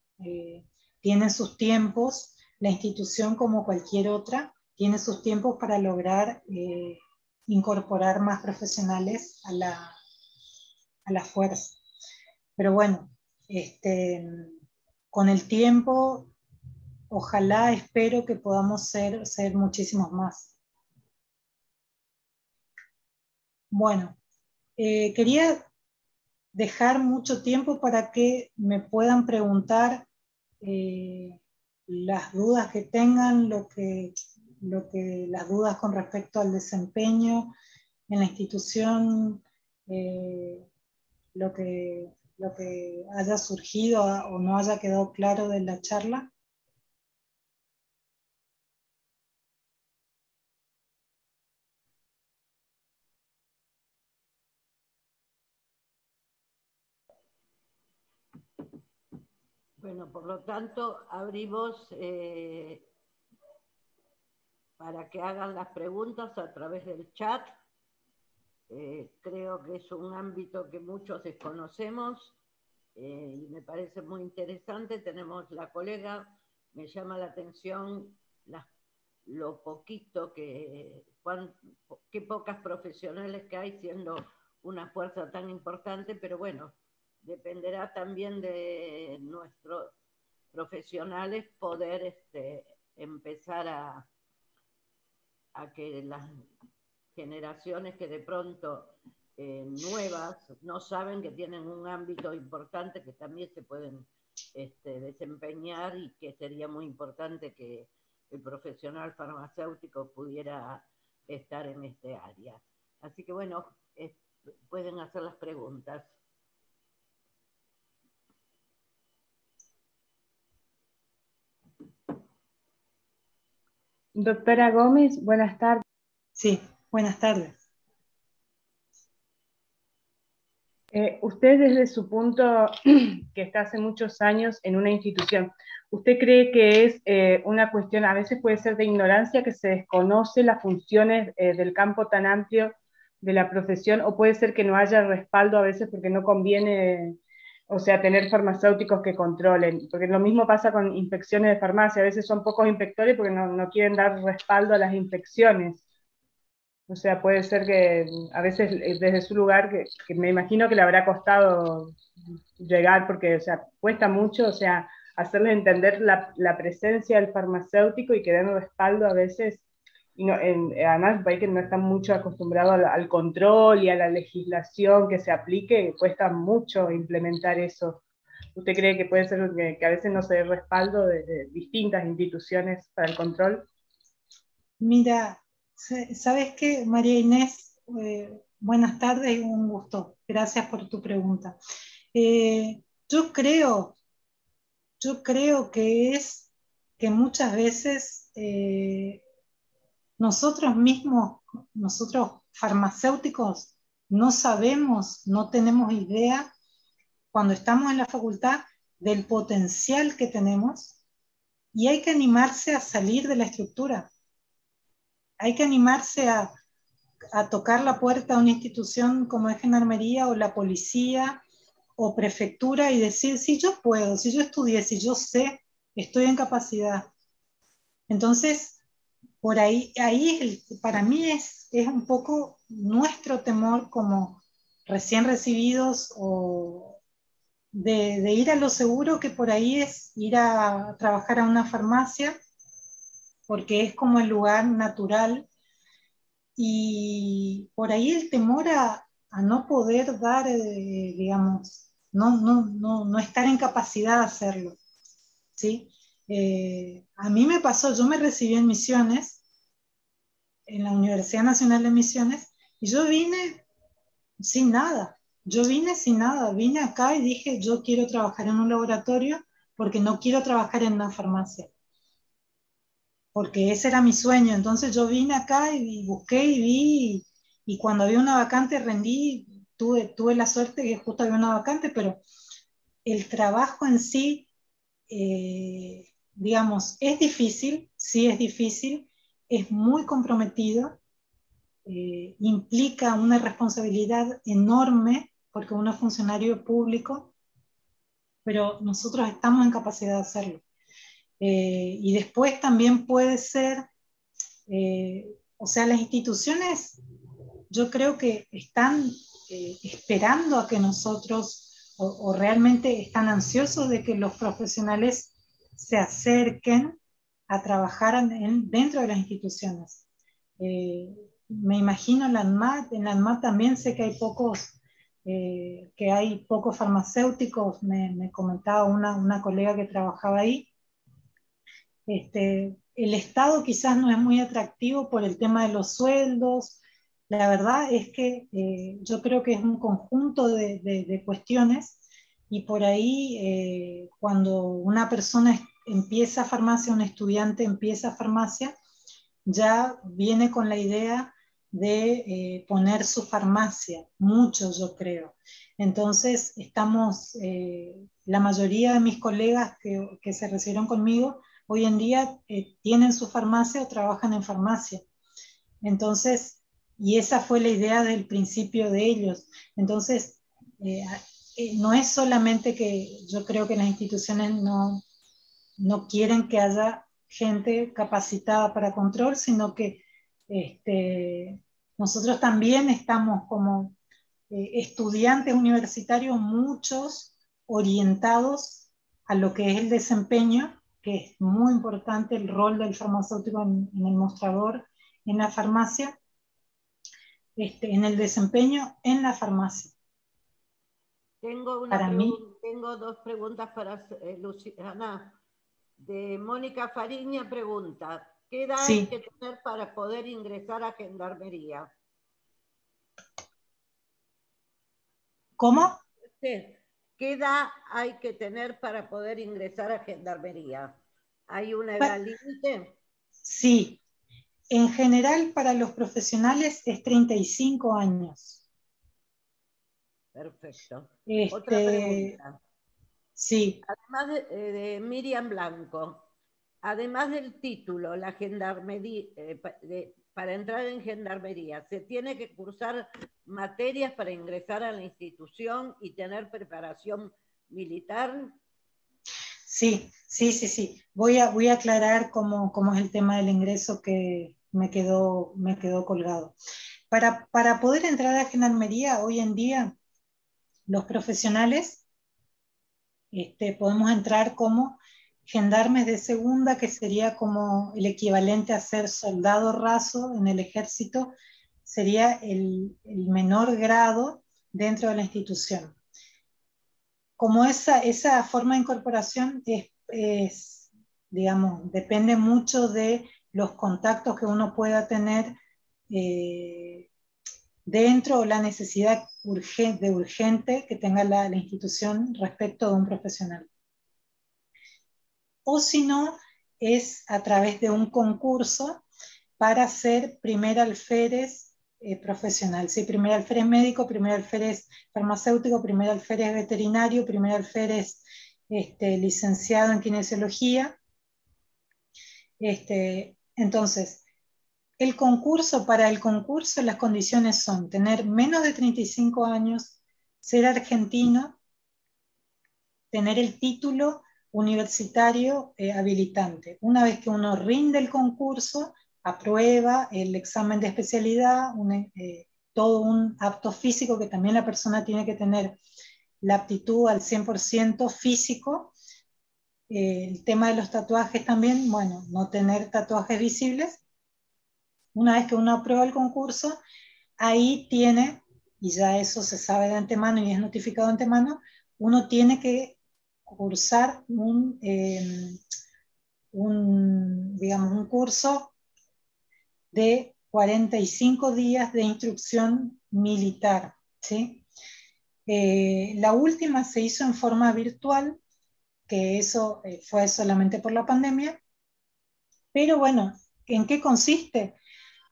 tienen sus tiempos, la institución como cualquier otra, tiene sus tiempos para lograr incorporar más profesionales a la fuerza. Pero bueno, con el tiempo, ojalá, espero que podamos ser muchísimos más. Bueno, quería dejar mucho tiempo para que me puedan preguntar las dudas que tengan, las dudas con respecto al desempeño en la institución, lo que haya surgido o no haya quedado claro de la charla. Bueno, por lo tanto, abrimos para que hagan las preguntas a través del chat. Creo que es un ámbito que muchos desconocemos y me parece muy interesante. Tenemos la colega, me llama la atención lo poquito qué pocas profesionales que hay, siendo una fuerza tan importante, pero bueno, dependerá también de nuestros profesionales poder empezar a que las generaciones que de pronto nuevas no saben que tienen un ámbito importante que también se pueden desempeñar, y que sería muy importante que el profesional farmacéutico pudiera estar en este área. Así que bueno, pueden hacer las preguntas. Doctora Gómez, buenas tardes. Sí, buenas tardes. Usted, desde su punto, que está hace muchos años en una institución, ¿usted cree que es una cuestión, a veces puede ser de ignorancia, que se desconoce las funciones del campo tan amplio de la profesión, o puede ser que no haya respaldo a veces porque no conviene, o sea, tener farmacéuticos que controlen? Porque lo mismo pasa con inspecciones de farmacia, a veces son pocos inspectores porque no quieren dar respaldo a las inspecciones. O sea, puede ser que a veces desde su lugar, que me imagino que le habrá costado llegar, porque, o sea, cuesta mucho, o sea, hacerles entender la presencia del farmacéutico y que den respaldo a veces, y no, además un país que no está mucho acostumbrado al control y a la legislación que se aplique, cuesta mucho implementar eso. ¿Usted cree que puede ser que a veces no se dé respaldo de distintas instituciones para el control? Mira, ¿sabes qué, María Inés? Buenas tardes y un gusto. Gracias por tu pregunta. Yo creo que es que muchas veces nosotros mismos, nosotros farmacéuticos, no sabemos, no tenemos idea cuando estamos en la facultad del potencial que tenemos, y hay que animarse a salir de la estructura. Hay que animarse a tocar la puerta a una institución como es Gendarmería o la policía o prefectura y decir, si yo puedo, si yo estudié, si yo sé, estoy en capacidad. Entonces, por ahí para mí es un poco nuestro temor como recién recibidos, o de ir a lo seguro, que por ahí es ir a trabajar a una farmacia, porque es como el lugar natural, y por ahí el temor a no poder dar, digamos, no estar en capacidad de hacerlo, ¿sí? A mí me pasó, yo me recibí en Misiones, en la Universidad Nacional de Misiones, y yo vine sin nada. Vine acá y dije, yo quiero trabajar en un laboratorio porque no quiero trabajar en una farmacia. porque ese era mi sueño. Entonces yo vine acá y busqué y vi, y cuando había una vacante rendí, tuve la suerte que justo había una vacante, pero el trabajo en sí, digamos, es difícil, sí es difícil, es muy comprometido, implica una responsabilidad enorme, porque uno es funcionario público, pero nosotros estamos en capacidad de hacerlo. Y después también puede ser, o sea, las instituciones yo creo que están esperando a que nosotros, o realmente están ansiosos de que los profesionales se acerquen a trabajar dentro de las instituciones. Me imagino en la ANMAT también sé que hay pocos farmacéuticos, me comentaba una colega que trabajaba ahí. El Estado quizás no es muy atractivo por el tema de los sueldos. La verdad es que yo creo que es un conjunto de cuestiones, y por ahí cuando una persona empieza farmacia, un estudiante empieza farmacia, ya viene con la idea de poner su farmacia, muchos yo creo. Entonces estamos, la mayoría de mis colegas que se recibieron conmigo, hoy en día tienen su farmacia o trabajan en farmacia. Entonces, y esa fue la idea del principio de ellos. Entonces, no es solamente que yo creo que las instituciones no quieren que haya gente capacitada para control, sino que nosotros también estamos como estudiantes universitarios, muchos orientados a lo que es el desempeño, que es muy importante el rol del farmacéutico en el mostrador, en la farmacia, en el desempeño en la farmacia. Tengo dos preguntas para Luciana. De Mónica Fariña pregunta, ¿qué edad hay que tener para poder ingresar a Gendarmería? ¿Cómo? ¿Qué edad hay que tener para poder ingresar a Gendarmería? ¿Hay una edad límite? Sí, en general para los profesionales es 35 años. Perfecto. Otra pregunta. Sí. Además de Miriam Blanco, además del título, la Gendarmería, para entrar en Gendarmería, ¿se tiene que cursar materias para ingresar a la institución y tener preparación militar? Sí. Voy a aclarar cómo es el tema del ingreso, que me quedó colgado. Para poder entrar a Gendarmería, hoy en día, los profesionales podemos entrar como gendarmes de segunda, que sería como el equivalente a ser soldado raso en el ejército, sería el menor grado dentro de la institución. Como esa forma de incorporación digamos, depende mucho de los contactos que uno pueda tener dentro, o la necesidad urgente que tenga la institución respecto de un profesional. O si no, es a través de un concurso para ser primer alférez profesional. Sí, primer alférez médico, primer alférez farmacéutico, primer alférez veterinario, primer alférez licenciado en kinesiología. Entonces, para el concurso las condiciones son tener menos de 35 años, ser argentino, tener el título universitario habilitante. Una vez que uno rinde el concurso, aprueba el examen de especialidad, todo un apto físico, que también la persona tiene que tener la aptitud al 100% físico. El tema de los tatuajes también, bueno, no tener tatuajes visibles. Una vez que uno aprueba el concurso, ahí tiene, y ya eso se sabe de antemano y es notificado de antemano, uno tiene que cursar digamos, un curso de 45 días de instrucción militar, ¿sí? La última se hizo en forma virtual, que eso fue solamente por la pandemia, Pero bueno, ¿en qué consiste?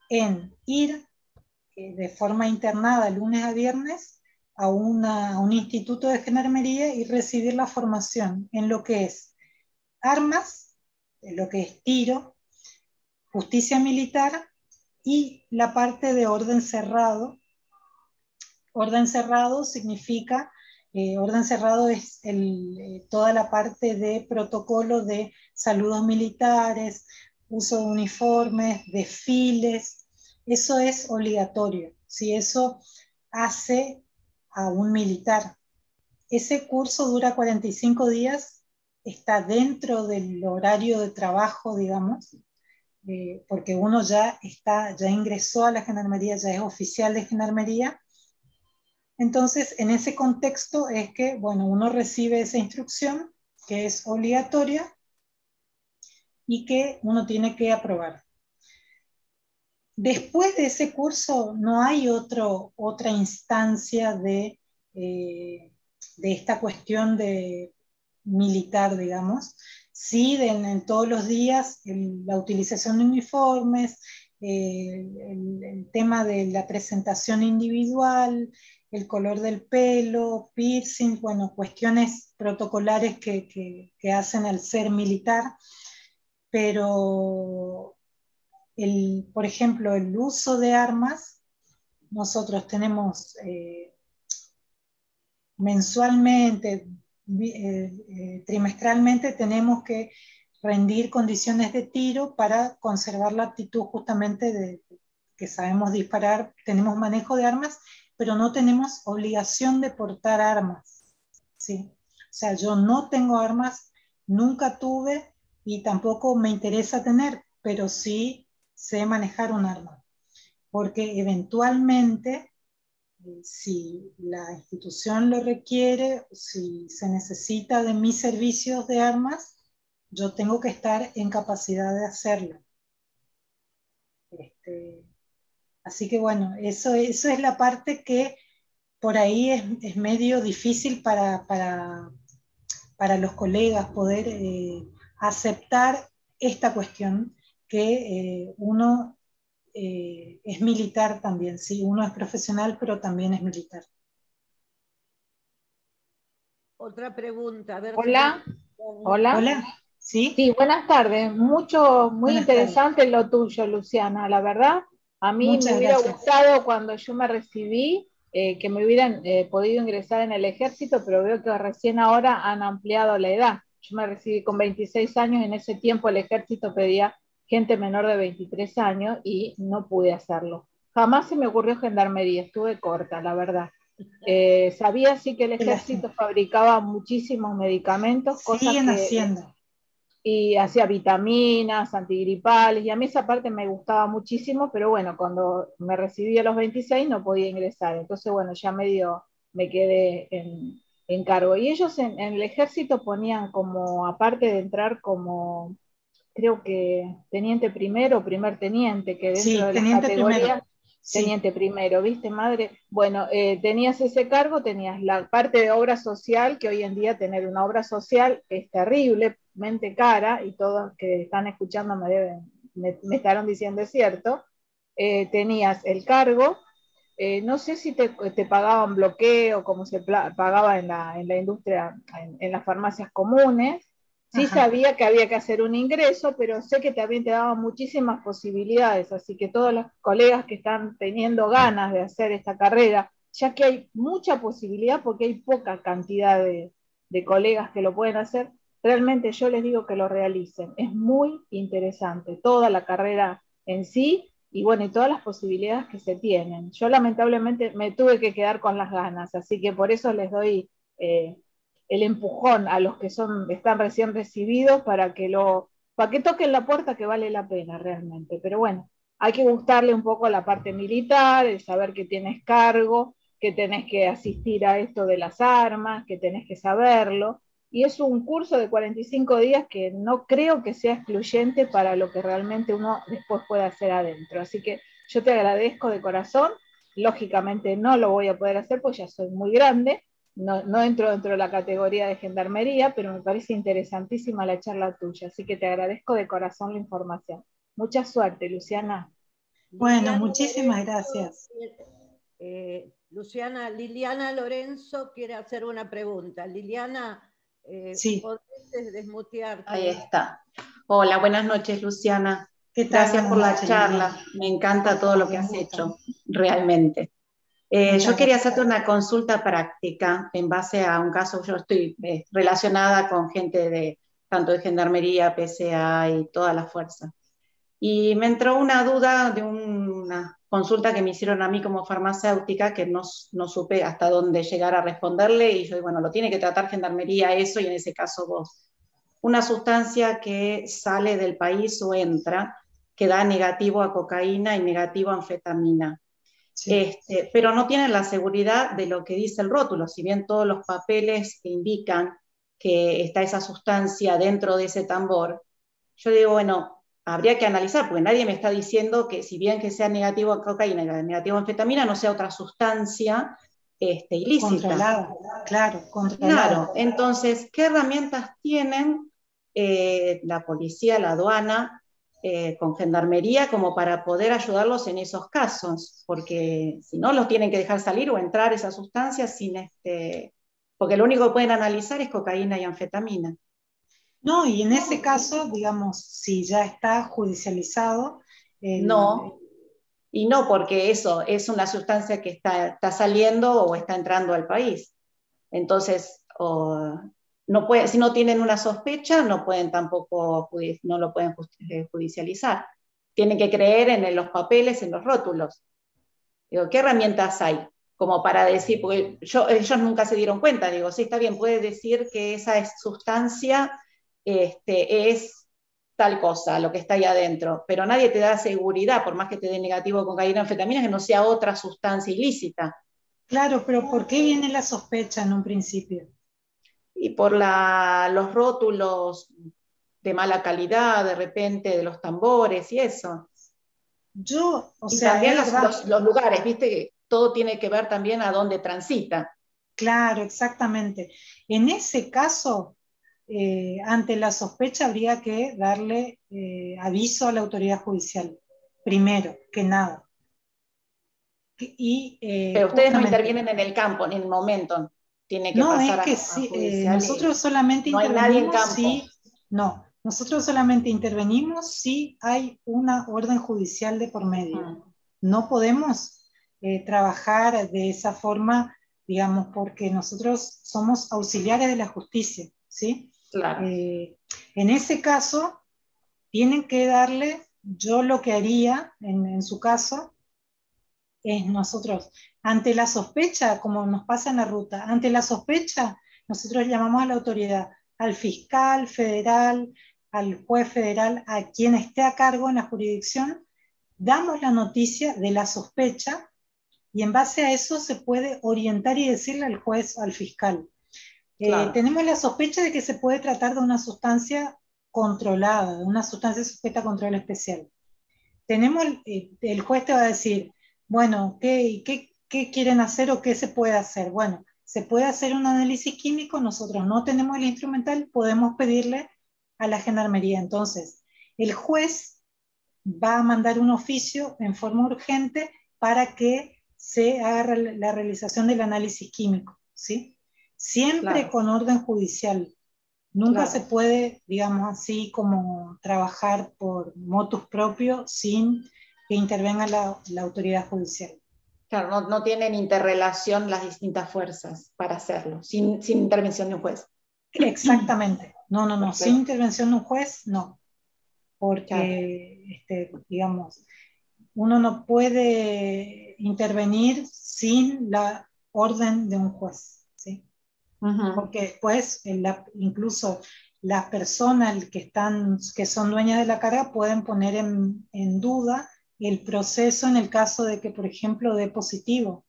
En ir de forma internada lunes a viernes a un instituto de gendarmería y recibir la formación en lo que es armas, en lo que es tiro, justicia militar y la parte de orden cerrado. Orden cerrado significa, orden cerrado es toda la parte de protocolo de saludos militares, uso de uniformes, desfiles. Eso es obligatorio, si eso hace a un militar. Ese curso dura 45 días, está dentro del horario de trabajo, digamos, porque uno ya ingresó a la gendarmería, ya es oficial de gendarmería. Entonces, en ese contexto es que, bueno, uno recibe esa instrucción que es obligatoria y que uno tiene que aprobar. Después de ese curso no hay otra instancia de esta cuestión de militar, digamos. Sí, en todos los días la utilización de uniformes, el tema de la presentación individual, el color del pelo, piercing, bueno, cuestiones protocolares que hacen al ser militar, pero por ejemplo, el uso de armas, nosotros tenemos mensualmente, trimestralmente, tenemos que rendir condiciones de tiro para conservar la aptitud justamente de que sabemos disparar, tenemos manejo de armas, pero no tenemos obligación de portar armas, ¿sí? O sea, yo no tengo armas, nunca tuve y tampoco me interesa tener, pero sí sé manejar un arma, porque eventualmente, si la institución lo requiere, si se necesita de mis servicios de armas, yo tengo que estar en capacidad de hacerlo. Así que bueno, eso es la parte que por ahí es medio difícil para los colegas poder aceptar esta cuestión, que uno es militar también, sí, uno es profesional, pero también es militar. Otra pregunta. A ver. Hola. Hola. Hola. ¿Sí? Sí, buenas tardes. Muy interesante lo tuyo, Luciana, la verdad. A mí me hubiera gustado cuando yo me recibí que me hubieran podido ingresar en el ejército, pero veo que recién ahora han ampliado la edad. Yo me recibí con 26 años, en ese tiempo el ejército pedía gente menor de 23 años y no pude hacerlo. Jamás se me ocurrió gendarmería, estuve corta, la verdad. Sabía sí que el ejército fabricaba muchísimos medicamentos, cosas siguen haciendo. Y hacía vitaminas, antigripales, y a mí esa parte me gustaba muchísimo, pero bueno, cuando me recibí a los 26 no podía ingresar, entonces bueno, ya me quedé en cargo. Y ellos en el ejército ponían como, aparte de entrar como, creo que teniente primero o primer teniente, que dentro de las categorías, teniente primero, ¿viste, madre? Bueno, tenías ese cargo, tenías la parte de obra social, que hoy en día tener una obra social es terriblemente cara, y todos que están escuchando me estarán diciendo es cierto. Tenías el cargo, no sé si te pagaban bloqueo, como se pagaba en la industria, en las farmacias comunes. Sí sabía que había que hacer un ingreso, pero sé que también te daban muchísimas posibilidades, así que todos los colegas que están teniendo ganas de hacer esta carrera, ya que hay mucha posibilidad porque hay poca cantidad de colegas que lo pueden hacer, realmente yo les digo que lo realicen. Es muy interesante toda la carrera en sí, y bueno, y todas las posibilidades que se tienen. Yo lamentablemente me tuve que quedar con las ganas, así que por eso les doy el empujón a los que están recién recibidos para que toquen la puerta, que vale la pena realmente. Pero bueno, hay que gustarle un poco la parte militar, el saber que tienes cargo, que tenés que asistir a esto de las armas, que tenés que saberlo. Y es un curso de 45 días que no creo que sea excluyente para lo que realmente uno después puede hacer adentro. Así que yo te agradezco de corazón. Lógicamente no lo voy a poder hacer porque ya soy muy grande, no entro dentro de la categoría de gendarmería, pero me parece interesantísima la charla tuya, así que te agradezco de corazón la información. Mucha suerte, Luciana. Bueno, muchísimas gracias. Luciana, Liliana Lorenzo quiere hacer una pregunta. Liliana, sí. ¿podés desmutearte? Ahí está. Hola, buenas noches, Luciana. ¿Qué tal? Gracias por la charla. Me encanta todo lo que has hecho, realmente. Yo quería hacerte una consulta práctica en base a un caso. Yo estoy relacionada con gente tanto de Gendarmería, PCA y toda la fuerza. Y me entró una duda de una consulta que me hicieron a mí como farmacéutica, que no supe hasta dónde llegar a responderle, y yo, bueno, lo tiene que tratar Gendarmería eso, y en ese caso vos. Una sustancia que sale del país o entra, que da negativo a cocaína y negativo a anfetamina. Sí. Pero no tienen la seguridad de lo que dice el rótulo, si bien todos los papeles indican que está esa sustancia dentro de ese tambor. Yo digo, bueno, habría que analizar, porque nadie me está diciendo que si bien que sea negativo a cocaína y negativo a anfetamina, no sea otra sustancia ilícita. Controlada, claro, controlada. Claro, entonces, ¿qué herramientas tienen la policía, la aduana, con Gendarmería, como para poder ayudarlos en esos casos? Porque si no, los tienen que dejar salir o entrar esas sustancias sin porque lo único que pueden analizar es cocaína y anfetamina. No, y en ese caso, digamos, si ya está judicializado... No, y no porque eso es una sustancia que está saliendo o está entrando al país. Entonces, si no tienen una sospecha, no pueden tampoco, no lo pueden judicializar. Tienen que creer en los papeles, en los rótulos. Digo, ¿qué herramientas hay? Como para decir, porque ellos nunca se dieron cuenta, digo, sí, está bien, puede decir que esa sustancia es tal cosa, lo que está ahí adentro, pero nadie te da seguridad, por más que te dé negativo con cocaína, anfetamina, que no sea otra sustancia ilícita. Claro, pero ¿por qué viene la sospecha en un principio? Y por los rótulos de mala calidad, de repente, de los tambores y eso. Y también los lugares, viste, que todo tiene que ver también a dónde transita. Claro, exactamente. En ese caso, ante la sospecha habría que darle aviso a la autoridad judicial, primero que nada. Pero ustedes no intervienen en el campo, en el momento. Tiene que pasar nosotros solamente nosotros solamente intervenimos si hay una orden judicial de por medio. No podemos trabajar de esa forma, digamos, porque nosotros somos auxiliares de la justicia, ¿sí? Claro. En ese caso, tienen que darle, yo lo que haría en su caso, es nosotros, ante la sospecha, como nos pasa en la ruta, ante la sospecha, nosotros llamamos a la autoridad, al fiscal federal, al juez federal, a quien esté a cargo en la jurisdicción, damos la noticia de la sospecha y en base a eso se puede orientar y decirle al juez o al fiscal. Claro. Tenemos la sospecha de que se puede tratar de una sustancia controlada, de una sustancia sujeta a control especial. El juez te va a decir, bueno, ¿qué quieren hacer o qué se puede hacer? Bueno, se puede hacer un análisis químico, nosotros no tenemos el instrumental, podemos pedirle a la Gendarmería. Entonces, el juez va a mandar un oficio en forma urgente para que se haga la realización del análisis químico, ¿sí? Siempre claro. Con orden judicial. Nunca claro. Se puede, digamos así, como trabajar por motus propio sin que intervenga la autoridad judicial. Claro, no tienen interrelación las distintas fuerzas para hacerlo, sin intervención de un juez. Exactamente. No, sin intervención de un juez, no. Porque, claro. Digamos, uno no puede intervenir sin la orden de un juez, ¿sí? Porque después, incluso las personas que son dueñas de la carga pueden poner en duda el proceso en el caso de que, por ejemplo, dé positivo.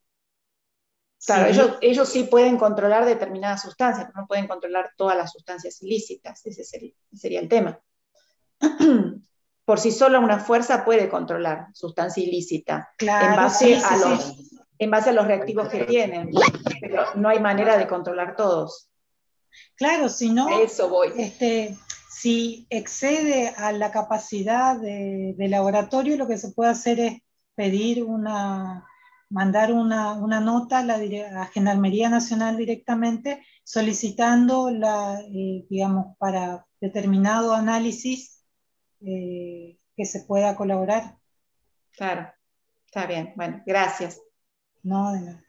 Claro, sí. Ellos sí pueden controlar determinadas sustancias, pero no pueden controlar todas las sustancias ilícitas, ese sería el tema. Por sí sola una fuerza puede controlar sustancia ilícita, claro, en base a en base a los reactivos que tienen, pero no hay manera de controlar todos. Claro, si no, a eso voy. Si excede a la capacidad de laboratorio, lo que se puede hacer es pedir mandar una nota a Gendarmería Nacional directamente, solicitando digamos, para determinado análisis que se pueda colaborar. Claro, está bien. Bueno, gracias. No, de nada.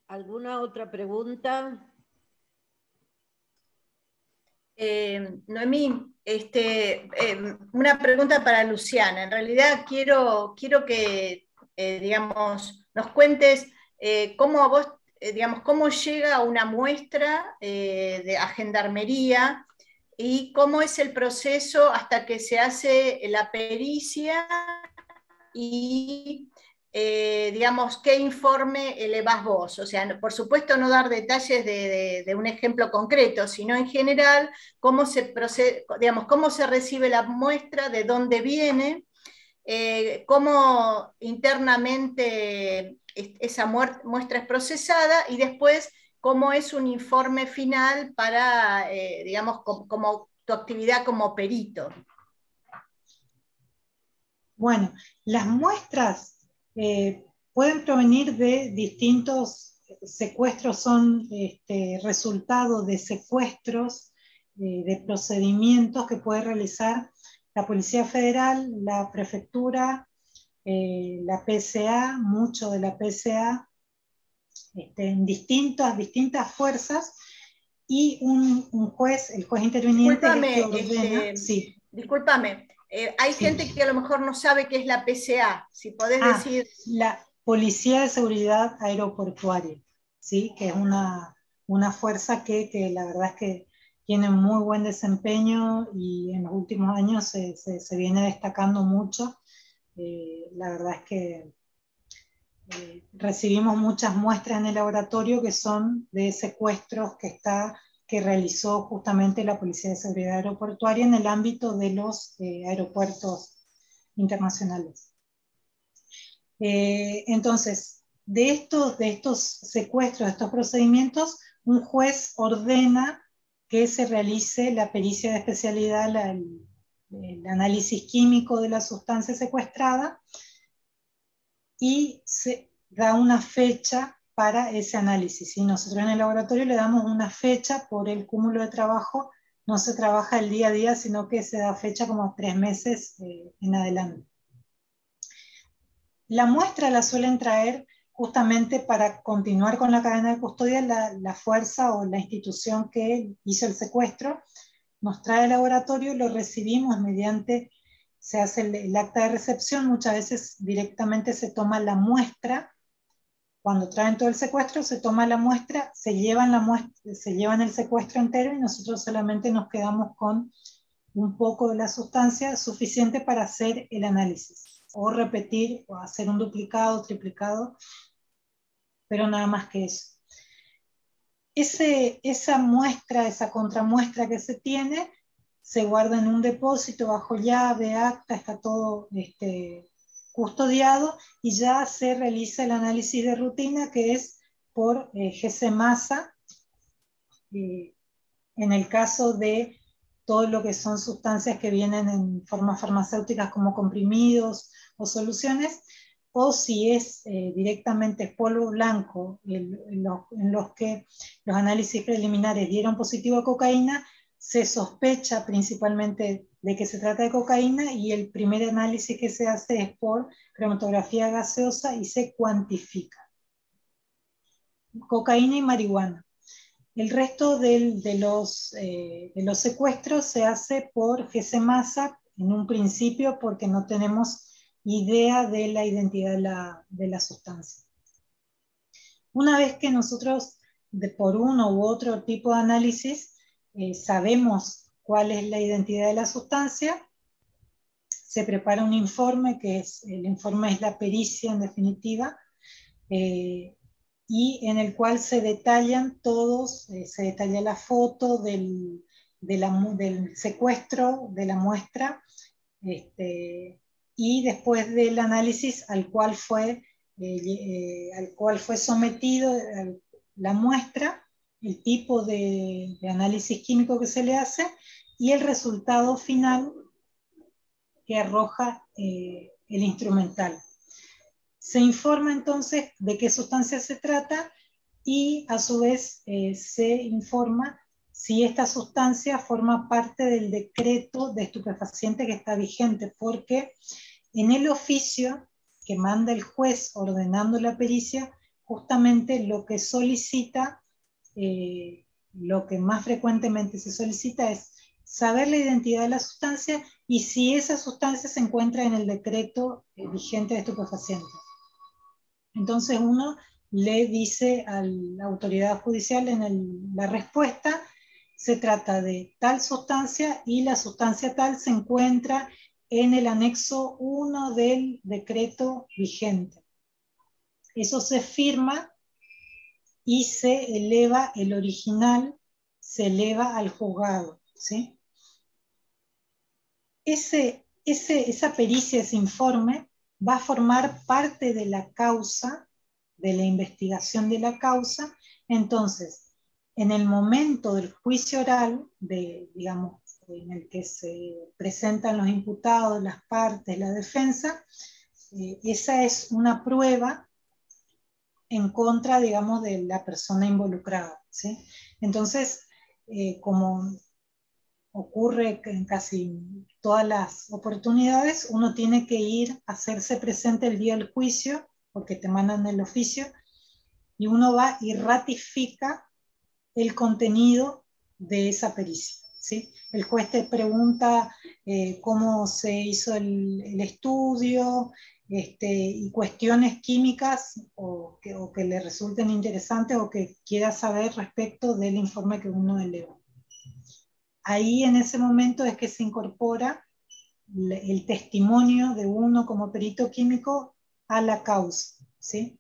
¿Alguna otra pregunta? Noemí, una pregunta para Luciana. En realidad quiero que, digamos, nos cuentes cómo a vos, digamos, cómo llega una muestra a Gendarmería y cómo es el proceso hasta que se hace la pericia y, digamos, qué informe elevás vos. O sea, por supuesto no dar detalles de un ejemplo concreto, sino en general cómo se procede, digamos, cómo se recibe la muestra, de dónde viene, cómo internamente esa muestra es procesada y después cómo es un informe final para, digamos, como tu actividad como perito. Bueno, las muestras pueden provenir de distintos secuestros, son resultado de secuestros, de procedimientos que puede realizar la Policía Federal, la Prefectura, la PCA, mucho de la PCA, en distintas fuerzas, y un juez, el juez interviniente, es el que ordena. Sí. Discúlpame, hay gente que a lo mejor no sabe qué es la PCA, si podés decir. La Policía de Seguridad Aeroportuaria, ¿sí? Que es una fuerza que la verdad es que tiene muy buen desempeño y en los últimos años se viene destacando mucho. La verdad es que recibimos muchas muestras en el laboratorio que son de secuestros que realizó justamente la Policía de Seguridad Aeroportuaria en el ámbito de los aeropuertos internacionales. Entonces, de estos secuestros, de estos procedimientos, un juez ordena que se realice la pericia de especialidad, el análisis químico de la sustancia secuestrada, y se da una fecha para ese análisis. Y nosotros en el laboratorio le damos una fecha por el cúmulo de trabajo. No se trabaja el día a día, sino que se da fecha como 3 meses en adelante. La muestra la suelen traer justamente para continuar con la cadena de custodia la fuerza o la institución que hizo el secuestro. Nos trae el laboratorio, lo recibimos mediante, se hace el acta de recepción, muchas veces directamente se toma la muestra. Cuando traen todo el secuestro, se toma la muestra, se llevan el secuestro entero y nosotros solamente nos quedamos con un poco de la sustancia suficiente para hacer el análisis, o repetir, o hacer un duplicado, triplicado, pero nada más que eso. Esa muestra, esa contramuestra que se tiene, se guarda en un depósito bajo llave, acta, está todo custodiado, y ya se realiza el análisis de rutina, que es por GC-Masa, en el caso de todo lo que son sustancias que vienen en formas farmacéuticas como comprimidos o soluciones, o si es directamente polvo blanco en los que los análisis preliminares dieron positivo a cocaína, se sospecha principalmente de que se trata de cocaína, y el primer análisis que se hace es por cromatografía gaseosa y se cuantifica. Cocaína y marihuana. El resto de los secuestros se hace por GC-Masa en un principio, porque no tenemos idea de la identidad de la sustancia. Una vez que nosotros, por uno u otro tipo de análisis, sabemos cuál es la identidad de la sustancia, se prepara un informe, el informe es la pericia en definitiva, y en el cual se detallan todos, se detalla la foto del secuestro, de la muestra, y después del análisis al cual fue sometido la muestra, el tipo de análisis químico que se le hace y el resultado final que arroja el instrumental. Se informa entonces de qué sustancia se trata y a su vez se informa si esta sustancia forma parte del decreto de estupefaciente que está vigente, porque en el oficio que manda el juez ordenando la pericia, justamente lo que solicita, lo que más frecuentemente se solicita es saber la identidad de la sustancia y si esa sustancia se encuentra en el decreto vigente de estupefacientes. Entonces uno le dice a la autoridad judicial en la respuesta, se trata de tal sustancia y la sustancia tal se encuentra en el anexo 1 del decreto vigente. Eso se firma y se eleva, el original se eleva al juzgado, ¿sí? Esa pericia, ese informe, va a formar parte de la causa, de la investigación de la causa. Entonces, en el momento del juicio oral, digamos, en el que se presentan los imputados, las partes, la defensa, esa es una prueba en contra, digamos, de la persona involucrada, ¿sí? Entonces, como ocurre en casi todas las oportunidades, uno tiene que ir a hacerse presente el día del juicio, porque te mandan el oficio, y uno va y ratifica el contenido de esa pericia, ¿sí? El juez te pregunta cómo se hizo el estudio, y cuestiones químicas o que le resulten interesantes o que quiera saber respecto del informe que uno eleva. Ahí en ese momento es que se incorpora el testimonio de uno como perito químico a la causa, ¿sí?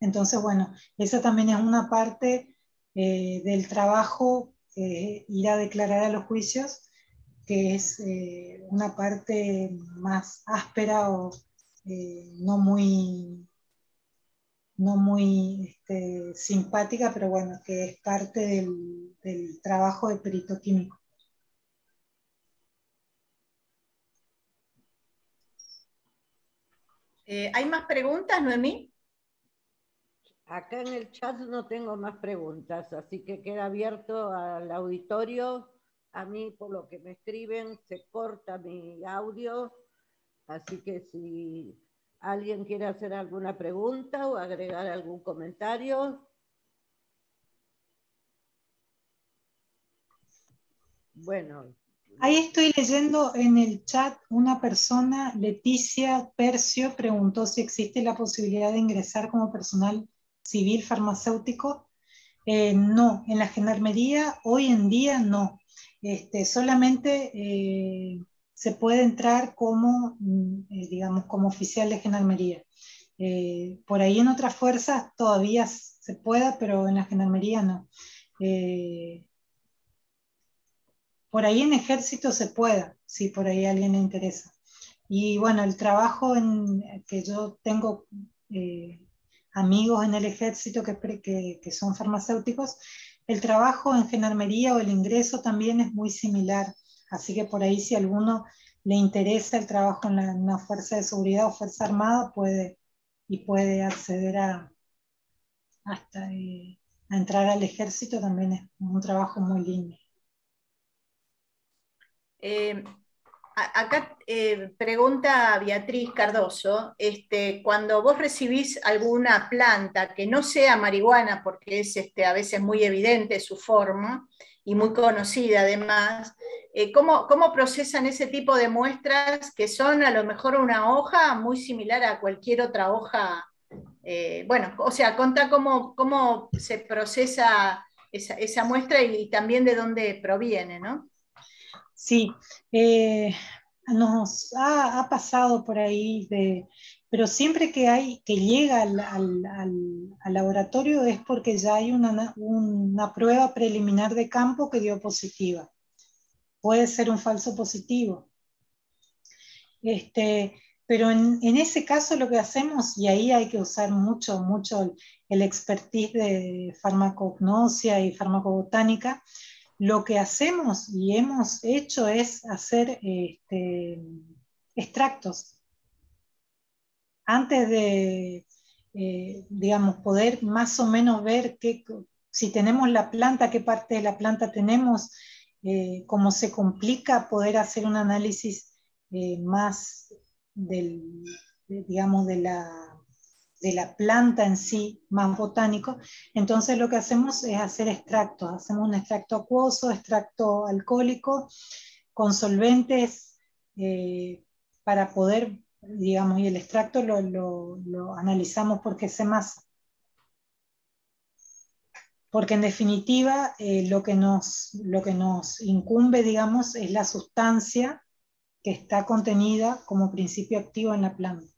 Entonces, bueno, esa también es una parte del trabajo, ir a declarar a los juicios, que es una parte más áspera o no muy simpática, pero bueno, que es parte del trabajo de perito químico. ¿Hay más preguntas, Noemí? Acá en el chat no tengo más preguntas, así que queda abierto al auditorio. A mí, por lo que me escriben, se corta mi audio, así que si alguien quiere hacer alguna pregunta o agregar algún comentario. Bueno. Ahí estoy leyendo en el chat una persona, Leticia Percio, preguntó si existe la posibilidad de ingresar como personal civil farmacéutico. No, en la gendarmería hoy en día no. Solamente se puede entrar como, digamos, como oficial de gendarmería. Por ahí en otras fuerzas todavía se pueda, pero en la gendarmería no. Por ahí en ejército se pueda, si por ahí a alguien le interesa. Y bueno, el trabajo que yo tengo amigos en el ejército que son farmacéuticos, el trabajo en gendarmería o el ingreso también es muy similar. Así que por ahí si a alguno le interesa el trabajo en una fuerza de seguridad o fuerza armada, puede acceder a entrar al ejército, también es un trabajo muy lindo. Acá pregunta Beatriz Cardoso, cuando vos recibís alguna planta que no sea marihuana, porque es a veces muy evidente su forma y muy conocida además, ¿cómo procesan ese tipo de muestras que son a lo mejor una hoja muy similar a cualquier otra hoja? Bueno, o sea, contá cómo se procesa esa muestra y también de dónde proviene, ¿no? Sí, nos ha pasado por ahí, pero siempre que llega al laboratorio es porque ya hay una prueba preliminar de campo que dio positiva. Puede ser un falso positivo. Pero en ese caso lo que hacemos, y ahí hay que usar mucho el expertise de farmacognosia y farmacobotánica, lo que hacemos y hemos hecho es hacer extractos. Antes de, digamos, poder más o menos ver si tenemos la planta, qué parte de la planta tenemos, cómo se complica poder hacer un análisis más digamos, de la planta en sí, más botánico. Entonces lo que hacemos es hacer extractos. Hacemos un extracto acuoso, extracto alcohólico, con solventes para poder, digamos, y el extracto lo analizamos por GC-Masa. Porque en definitiva lo que nos incumbe, digamos, es la sustancia que está contenida como principio activo en la planta.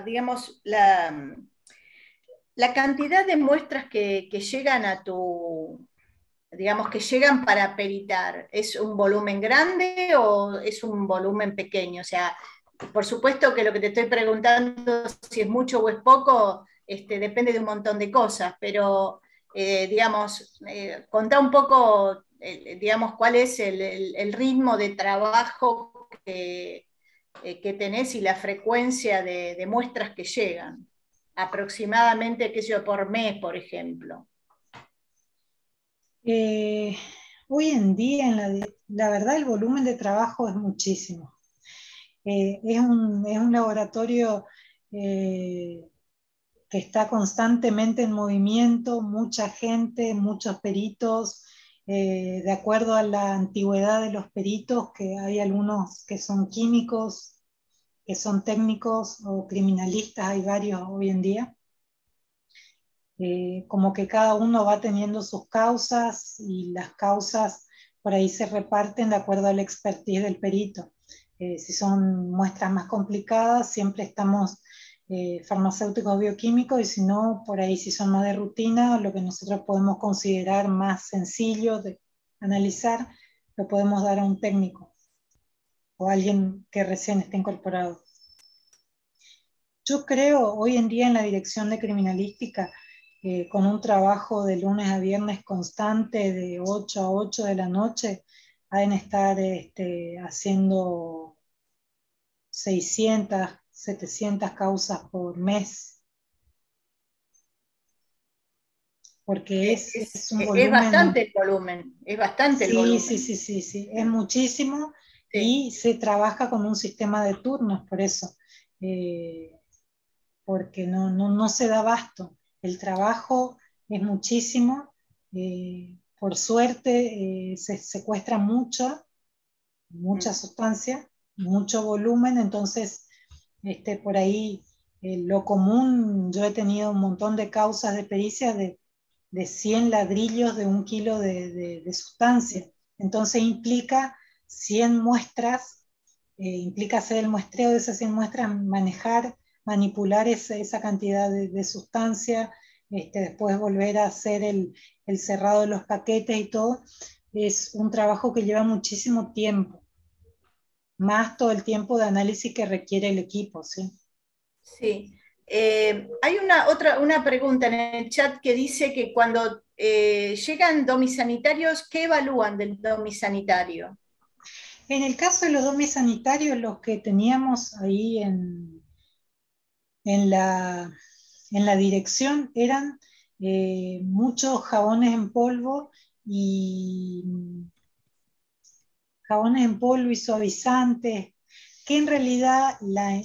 Digamos, la cantidad de muestras que llegan a digamos, que llegan para peritar, ¿es un volumen grande o es un volumen pequeño? O sea, por supuesto que lo que te estoy preguntando, si es mucho o es poco, depende de un montón de cosas, pero digamos, contá un poco, digamos, cuál es el ritmo de trabajo que tenés y la frecuencia de muestras que llegan, aproximadamente, qué sé yo, por mes, por ejemplo. Hoy en día, la verdad, el volumen de trabajo es muchísimo. Es un laboratorio que está constantemente en movimiento, mucha gente, muchos peritos, de acuerdo a la antigüedad de los peritos, que hay algunos que son químicos, que son técnicos o criminalistas, hay varios hoy en día. Como que cada uno va teniendo sus causas y las causas por ahí se reparten de acuerdo al expertise del perito. Si son muestras más complicadas, siempre estamos farmacéuticos bioquímicos, y si no, por ahí si son más de rutina, lo que nosotros podemos considerar más sencillo de analizar, lo podemos dar a un técnico o a alguien que recién está incorporado. Yo creo hoy en día en la dirección de criminalística, con un trabajo de lunes a viernes constante de 8 a 8 de la noche, deben estar haciendo 600, 700 causas por mes. Porque es un volumen... Es bastante el volumen, es bastante el volumen. Sí, es muchísimo, sí. Y se trabaja con un sistema de turnos, por eso. Porque no se da abasto. El trabajo es muchísimo, por suerte se secuestra mucha sustancia, mucho volumen, entonces por ahí lo común, yo he tenido un montón de causas de pericia de 100 ladrillos de 1 kilo de sustancia, entonces implica 100 muestras, implica hacer el muestreo de esas 100 muestras, manipular esa cantidad de sustancia, después volver a hacer el cerrado de los paquetes y todo. Es un trabajo que lleva muchísimo tiempo, más todo el tiempo de análisis que requiere el equipo, ¿sí? Sí. Hay una pregunta en el chat que dice que cuando llegan domisanitarios, ¿qué evalúan del domisanitario? En el caso de los domisanitarios, los que teníamos ahí en la dirección eran muchos jabones en polvo y suavizantes, que en realidad las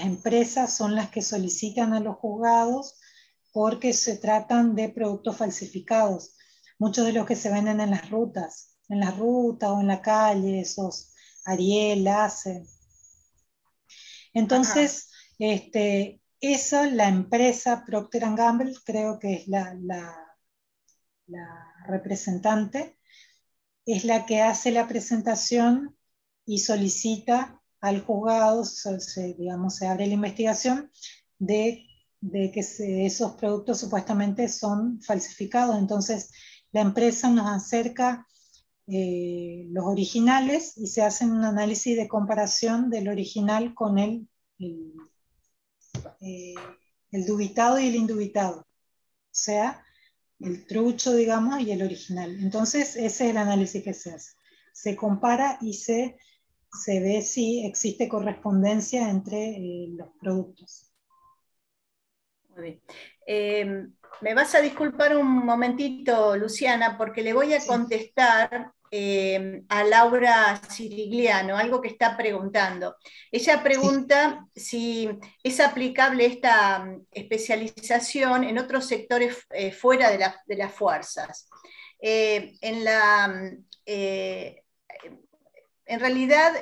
empresas son las que solicitan a los juzgados porque se tratan de productos falsificados. Muchos de los que se venden en las rutas o en la calle, esos Ariel, Ace. Entonces, eso, la empresa Procter & Gamble, creo que es la representante, es la que hace la presentación y solicita al juzgado, se abre la investigación de de que esos productos supuestamente son falsificados. Entonces la empresa nos acerca los originales y se hace un análisis de comparación del original con el dubitado y el indubitado, o sea, el trucho, digamos, y el original. Entonces ese es el análisis que se hace. Se compara y se ve si existe correspondencia entre los productos. Muy bien. Me vas a disculpar un momentito, Luciana, porque le voy a contestar a Laura Cirigliano, algo que está preguntando. Ella pregunta si es aplicable esta especialización en otros sectores fuera de las fuerzas. En realidad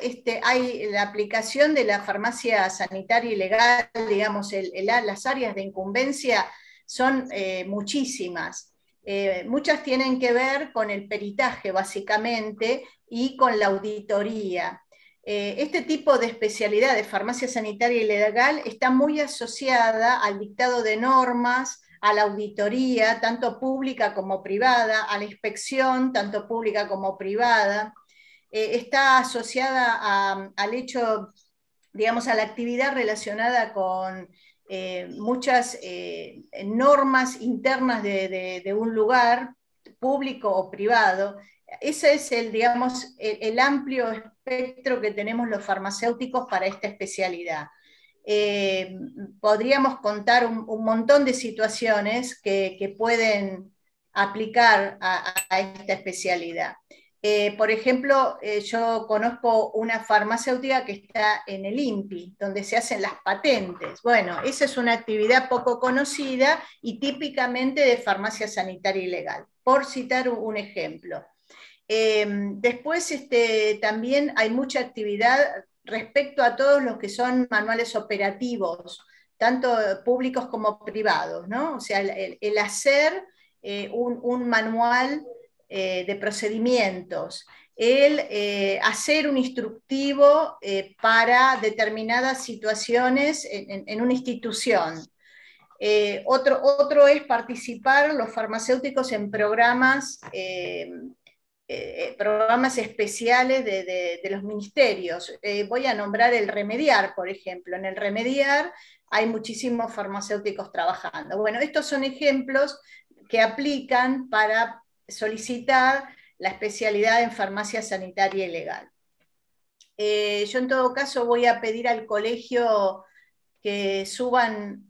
hay la aplicación de la farmacia sanitaria y legal, digamos, las áreas de incumbencia son muchísimas. Muchas tienen que ver con el peritaje, básicamente, y con la auditoría. Este tipo de especialidad de farmacia sanitaria y legal está muy asociada al dictado de normas, a la auditoría, tanto pública como privada, a la inspección, tanto pública como privada. Está asociada al hecho, digamos, a la actividad relacionada con muchas normas internas de un lugar, público o privado. Ese es digamos, el amplio espectro que tenemos los farmacéuticos para esta especialidad. Podríamos contar un montón de situaciones que pueden aplicar a esta especialidad. Por ejemplo, yo conozco una farmacéutica que está en el INPI, donde se hacen las patentes. Bueno, esa es una actividad poco conocida y típicamente de farmacia sanitaria y legal, por citar un ejemplo. Después también hay mucha actividad respecto a todos los que son manuales operativos, tanto públicos como privados, ¿no? O sea, el hacer un manual de procedimientos, el hacer un instructivo para determinadas situaciones en una institución. Otro es participar los farmacéuticos en programas especiales de los ministerios. Voy a nombrar el Remediar, por ejemplo. En el Remediar hay muchísimos farmacéuticos trabajando. Bueno, estos son ejemplos que aplican para solicitar la especialidad en farmacia sanitaria y legal. Yo en todo caso voy a pedir al colegio que suban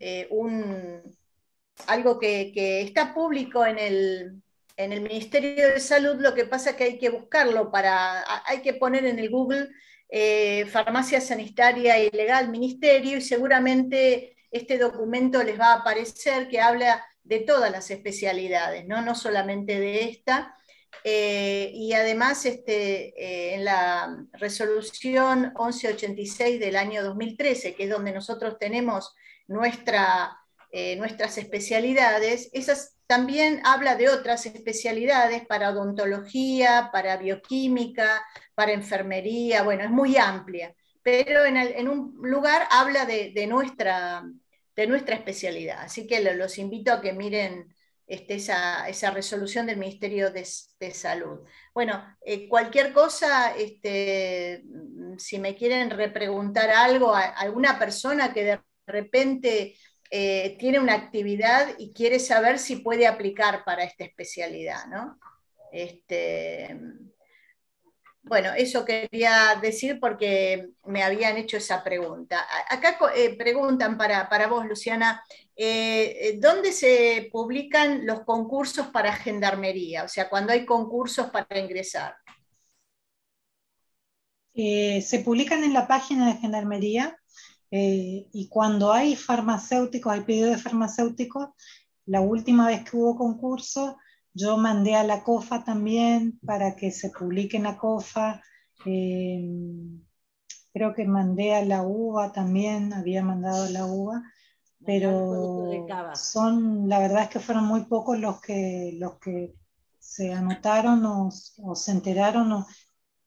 algo que está público en el Ministerio de Salud. Lo que pasa es que hay que buscarlo, hay que poner en el Google farmacia sanitaria y legal ministerio, y seguramente este documento les va a aparecer, que habla de todas las especialidades, no solamente de esta. Y además en la resolución 1186 del año 2013, que es donde nosotros tenemos nuestras especialidades, esas también habla de otras especialidades para odontología, para bioquímica, para enfermería. Bueno, es muy amplia, pero en un lugar habla de nuestra especialidad. Así que los invito a que miren esa resolución del Ministerio de Salud. Bueno, cualquier cosa, si me quieren repreguntar algo, alguna persona que de repente tiene una actividad y quiere saber si puede aplicar para esta especialidad, ¿no? Bueno, eso quería decir porque me habían hecho esa pregunta. Acá preguntan para vos, Luciana, ¿dónde se publican los concursos para gendarmería? O sea, cuando hay concursos para ingresar. Se publican en la página de gendarmería, y cuando hay farmacéuticos, hay pedido de farmacéuticos. La última vez que hubo concurso, yo mandé a la COFA también para que se publique en la COFA. Creo que mandé a la UBA también, había mandado a la UBA, pero la verdad es que fueron muy pocos los que se anotaron o se enteraron.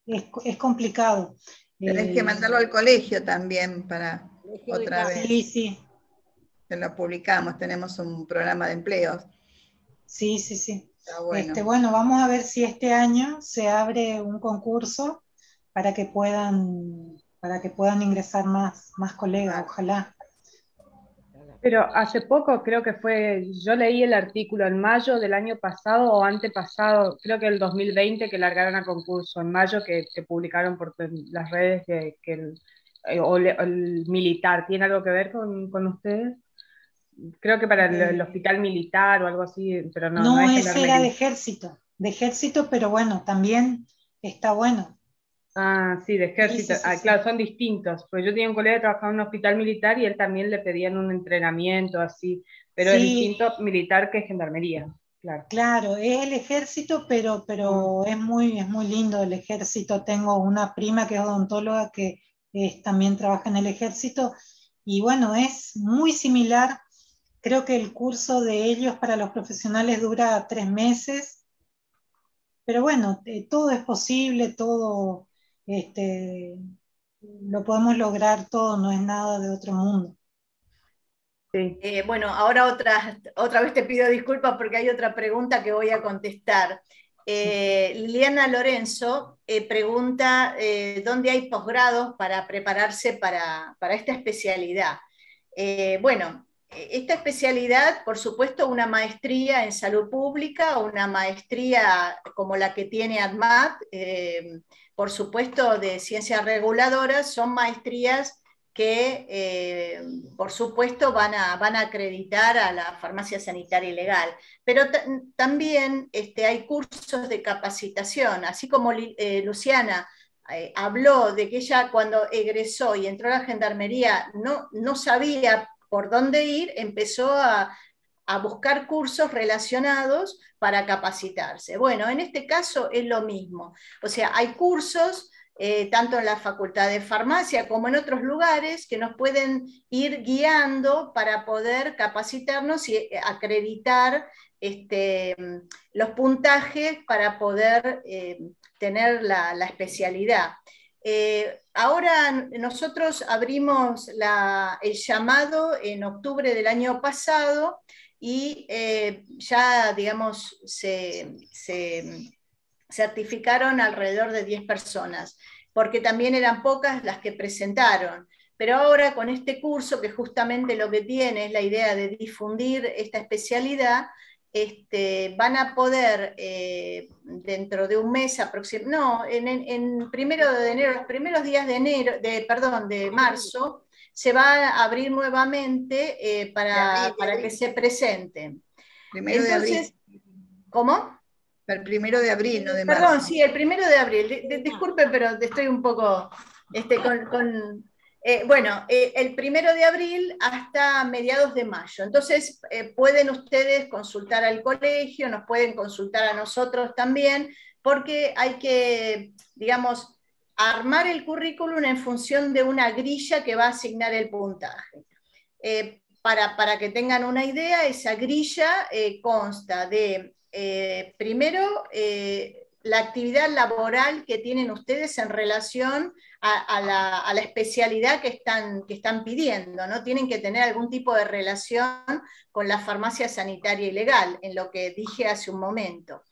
Es complicado. Tenés que mandarlo al colegio también para otra vez. Sí, sí. lo publicamos, tenemos un programa de empleos. Sí, sí, sí. Está bueno. Bueno, vamos a ver si este año se abre un concurso para que puedan ingresar más colegas, ojalá. Pero hace poco creo que yo leí el artículo en mayo del año pasado o antepasado, creo que el 2020, que largaron a concurso, en mayo que publicaron por las redes que el militar, ¿tiene algo que ver con ustedes? Creo que para el hospital militar o algo así, pero no. No, es ese era de ejército, pero bueno, también está bueno. Ah, sí, de ejército. Sí, sí, claro, son distintos. Pues yo tenía un colega que trabajaba en un hospital militar y él también le pedían un entrenamiento así, pero es distinto militar que gendarmería, claro. Claro, es el ejército, pero es muy lindo el ejército. Tengo una prima que es odontóloga que también trabaja en el ejército y bueno, es muy similar. Creo que el curso de ellos para los profesionales dura 3 meses, pero bueno, todo es posible, todo lo podemos lograr, todo no es nada de otro mundo. Sí. Bueno, ahora otra vez te pido disculpas porque hay otra pregunta que voy a contestar. Liliana Lorenzo pregunta ¿dónde hay posgrados para prepararse para esta especialidad? Bueno, esta especialidad, por supuesto, una maestría en salud pública, una maestría como la que tiene ADMAT, por supuesto, de ciencias reguladoras, son maestrías que, por supuesto, van a acreditar a la farmacia sanitaria y legal. Pero también hay cursos de capacitación, así como Luciana habló de que ella cuando egresó y entró a la gendarmería no sabía por dónde ir, empezó a buscar cursos relacionados para capacitarse. Bueno, en este caso es lo mismo. O sea, hay cursos, tanto en la Facultad de Farmacia como en otros lugares, que nos pueden ir guiando para poder capacitarnos y acreditar los puntajes para poder tener la especialidad. Ahora nosotros abrimos el llamado en octubre del año pasado y ya, digamos, se certificaron alrededor de 10 personas, porque también eran pocas las que presentaron. Pero ahora con este curso, que justamente lo que tiene es la idea de difundir esta especialidad, van a poder dentro de un mes aproximadamente, en primero de enero, los primeros días de marzo, se va a abrir nuevamente para que se presenten. Primero de abril. ¿Cómo? El 1 de abril, no de marzo. Perdón, sí, el 1 de abril. Disculpe, pero estoy un poco bueno, el 1 de abril hasta mediados de mayo. Entonces, pueden ustedes consultar al colegio, nos pueden consultar a nosotros también, porque hay que, digamos, armar el currículum en función de una grilla que va a asignar el puntaje. Para que tengan una idea, esa grilla consta de, primero, la actividad laboral que tienen ustedes en relación a la especialidad que están pidiendo, ¿no? Tienen que tener algún tipo de relación con la farmacia sanitaria y legal, en lo que dije hace un momento.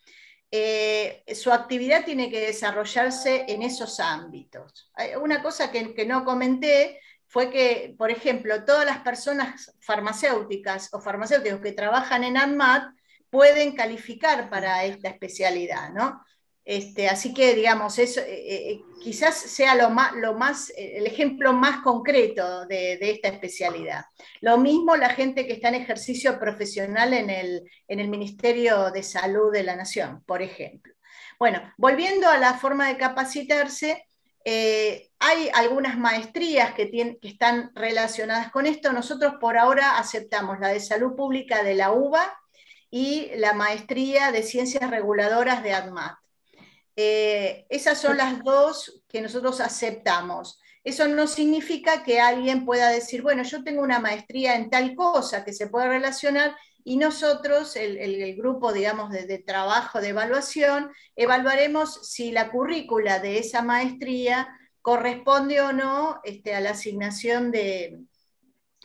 Su actividad tiene que desarrollarse en esos ámbitos. Una cosa que no comenté fue que, por ejemplo, todas las personas farmacéuticas o farmacéuticos que trabajan en ANMAT pueden calificar para esta especialidad, ¿no? Así que, digamos, eso quizás sea el ejemplo más concreto de esta especialidad. Lo mismo la gente que está en ejercicio profesional en el Ministerio de Salud de la Nación, por ejemplo. Bueno, volviendo a la forma de capacitarse, hay algunas maestrías que están relacionadas con esto. Nosotros por ahora aceptamos la de Salud Pública de la UBA y la maestría de Ciencias Reguladoras de ADMAT. Esas son las dos que nosotros aceptamos. Eso no significa que alguien pueda decir, bueno, yo tengo una maestría en tal cosa que se puede relacionar, y nosotros, el grupo, digamos, de trabajo, de evaluación, evaluaremos si la currícula de esa maestría corresponde o no a la asignación de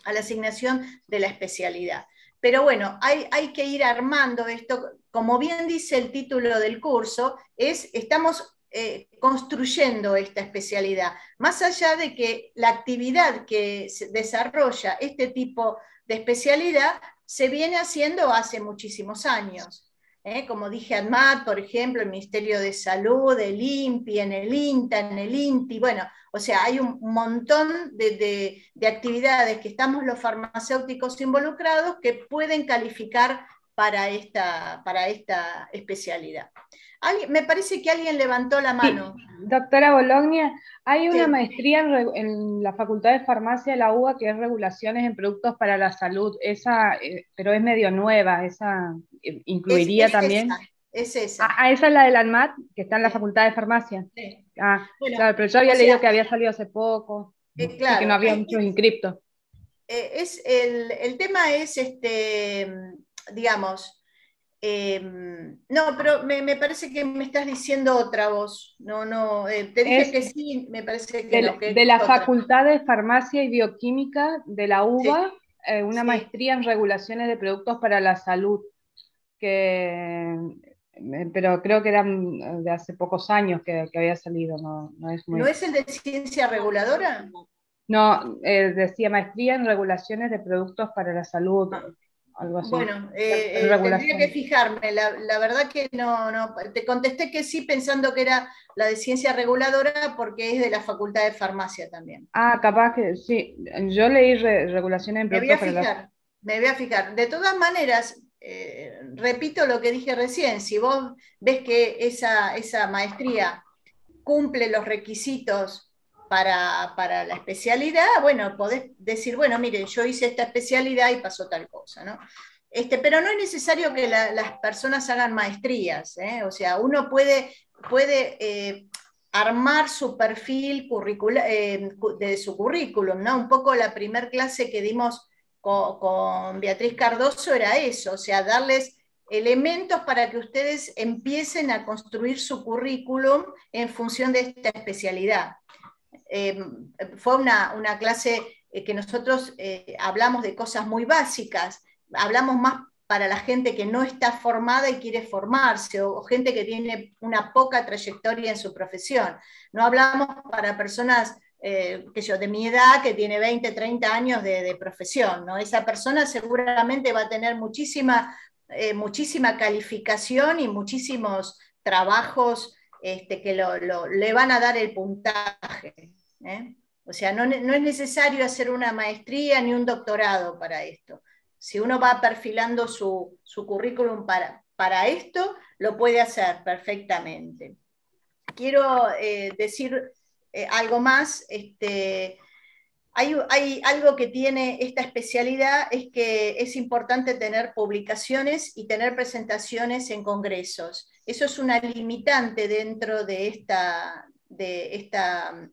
a la asignación de la especialidad. Pero bueno, hay que ir armando esto, como bien dice el título del curso, estamos construyendo esta especialidad, más allá de que la actividad que se desarrolla este tipo de especialidad se viene haciendo hace muchísimos años. Como dije, ANMAT, por ejemplo, el Ministerio de Salud, el INPI, en el INTA, en el INTI, bueno, o sea, hay un montón de actividades que estamos los farmacéuticos involucrados que pueden calificar para esta especialidad. Me parece que alguien levantó la mano. Sí, doctora Bologna, hay una maestría en la Facultad de Farmacia de la UBA que es Regulaciones en Productos para la Salud, esa, pero es medio nueva, esa incluiría también. Es esa. Esa es la del ANMAT, que está en la Facultad de Farmacia. Sí. Bueno, claro, pero yo había leído que había salido hace poco, claro, y que no había muchos inscriptos. El tema es, digamos, no, pero me parece que me estás diciendo otra voz. No, te dije que sí, me parece que no. De la Facultad de Farmacia y Bioquímica de la UBA, sí. Una maestría en regulaciones de productos para la salud, pero creo que era de hace pocos años que había salido. ¿No es el de ciencia reguladora? No, decía maestría en regulaciones de productos para la salud. Algo así. Bueno, tendría que fijarme, la verdad que no, te contesté que sí pensando que era la de ciencia reguladora porque es de la Facultad de Farmacia también. Capaz que sí, yo leí regulaciones en productos para la... Me voy a fijar, de todas maneras, repito lo que dije recién, si vos ves que esa maestría cumple los requisitos para la especialidad, bueno, podés decir, bueno, miren, yo hice esta especialidad y pasó tal cosa, ¿no? Pero no es necesario que las personas hagan maestrías, o sea, uno puede armar su perfil de su currículum, ¿no? Un poco la primer clase que dimos con Beatriz Cardoso era eso, o sea, darles elementos para que ustedes empiecen a construir su currículum en función de esta especialidad. Fue una clase que nosotros hablamos de cosas muy básicas, hablamos más para la gente que no está formada y quiere formarse, o gente que tiene una poca trayectoria en su profesión. No hablamos para personas de mi edad, que tiene 20, 30 años de profesión, ¿no? Esa persona seguramente va a tener muchísima calificación y muchísimos trabajos que le van a dar el puntaje. O sea, no es necesario hacer una maestría ni un doctorado para esto. Si uno va perfilando su currículum para esto, lo puede hacer perfectamente. Quiero decir algo más. Hay algo que tiene esta especialidad, es que es importante tener publicaciones y tener presentaciones en congresos. Eso es una limitante dentro de esta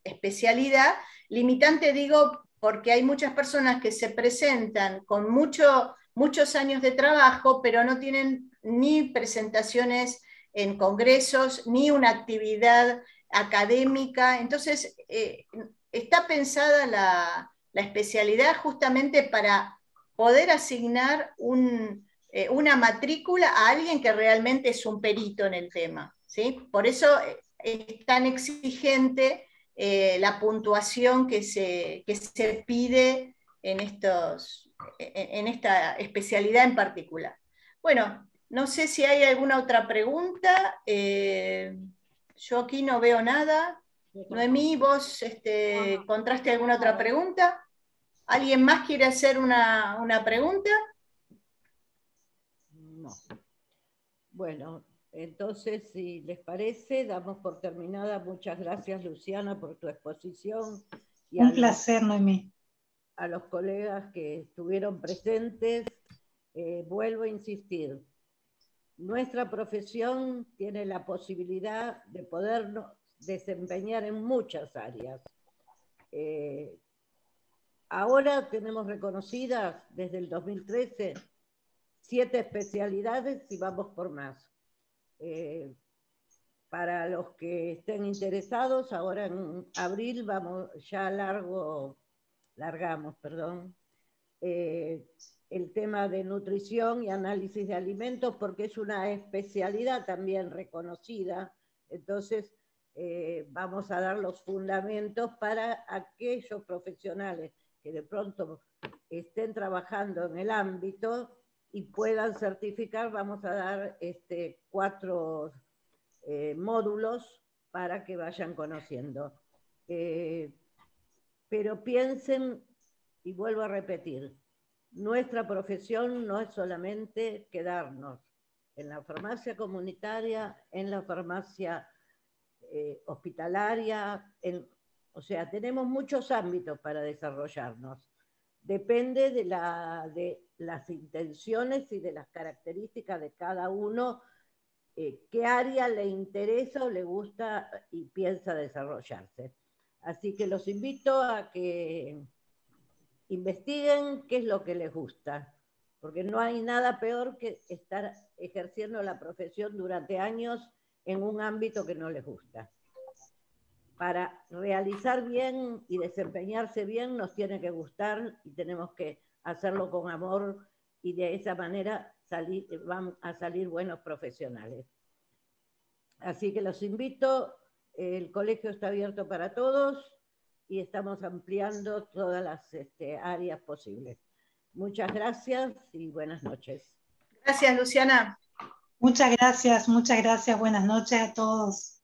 especialidad. Limitante digo porque hay muchas personas que se presentan con muchos años de trabajo, pero no tienen ni presentaciones en congresos, ni una actividad académica. Entonces, está pensada la especialidad justamente para poder asignar una matrícula a alguien que realmente es un perito en el tema, ¿sí? Por eso es tan exigente la puntuación que se pide en esta especialidad en particular. Bueno, no sé si hay alguna otra pregunta. Yo aquí no veo nada. Noemí, ¿vos encontraste alguna otra pregunta? ¿Alguien más quiere hacer una pregunta? No. Bueno, entonces, si les parece, damos por terminada. Muchas gracias, Luciana, por tu exposición. Y un placer, Noemí. A los colegas que estuvieron presentes, vuelvo a insistir. Nuestra profesión tiene la posibilidad de podernos desempeñar en muchas áreas. Ahora tenemos reconocidas desde el 2013 7 especialidades y vamos por más. Para los que estén interesados, ahora en abril largamos el tema de nutrición y análisis de alimentos, porque es una especialidad también reconocida. Entonces, vamos a dar los fundamentos para aquellos profesionales que de pronto estén trabajando en el ámbito y puedan certificar. Vamos a dar 4 módulos para que vayan conociendo. Pero piensen, y vuelvo a repetir, nuestra profesión no es solamente quedarnos en la farmacia comunitaria, en la farmacia hospitalaria, o sea, tenemos muchos ámbitos para desarrollarnos. Depende de las intenciones y de las características de cada uno, qué área le interesa o le gusta y piensa desarrollarse. Así que los invito a que investiguen qué es lo que les gusta, porque no hay nada peor que estar ejerciendo la profesión durante años en un ámbito que no les gusta. Para realizar bien y desempeñarse bien nos tiene que gustar y tenemos que hacerlo con amor, y de esa manera van a salir buenos profesionales. Así que los invito, el colegio está abierto para todos y estamos ampliando todas las áreas posibles. Muchas gracias y buenas noches. Gracias, Luciana. Muchas gracias, buenas noches a todos.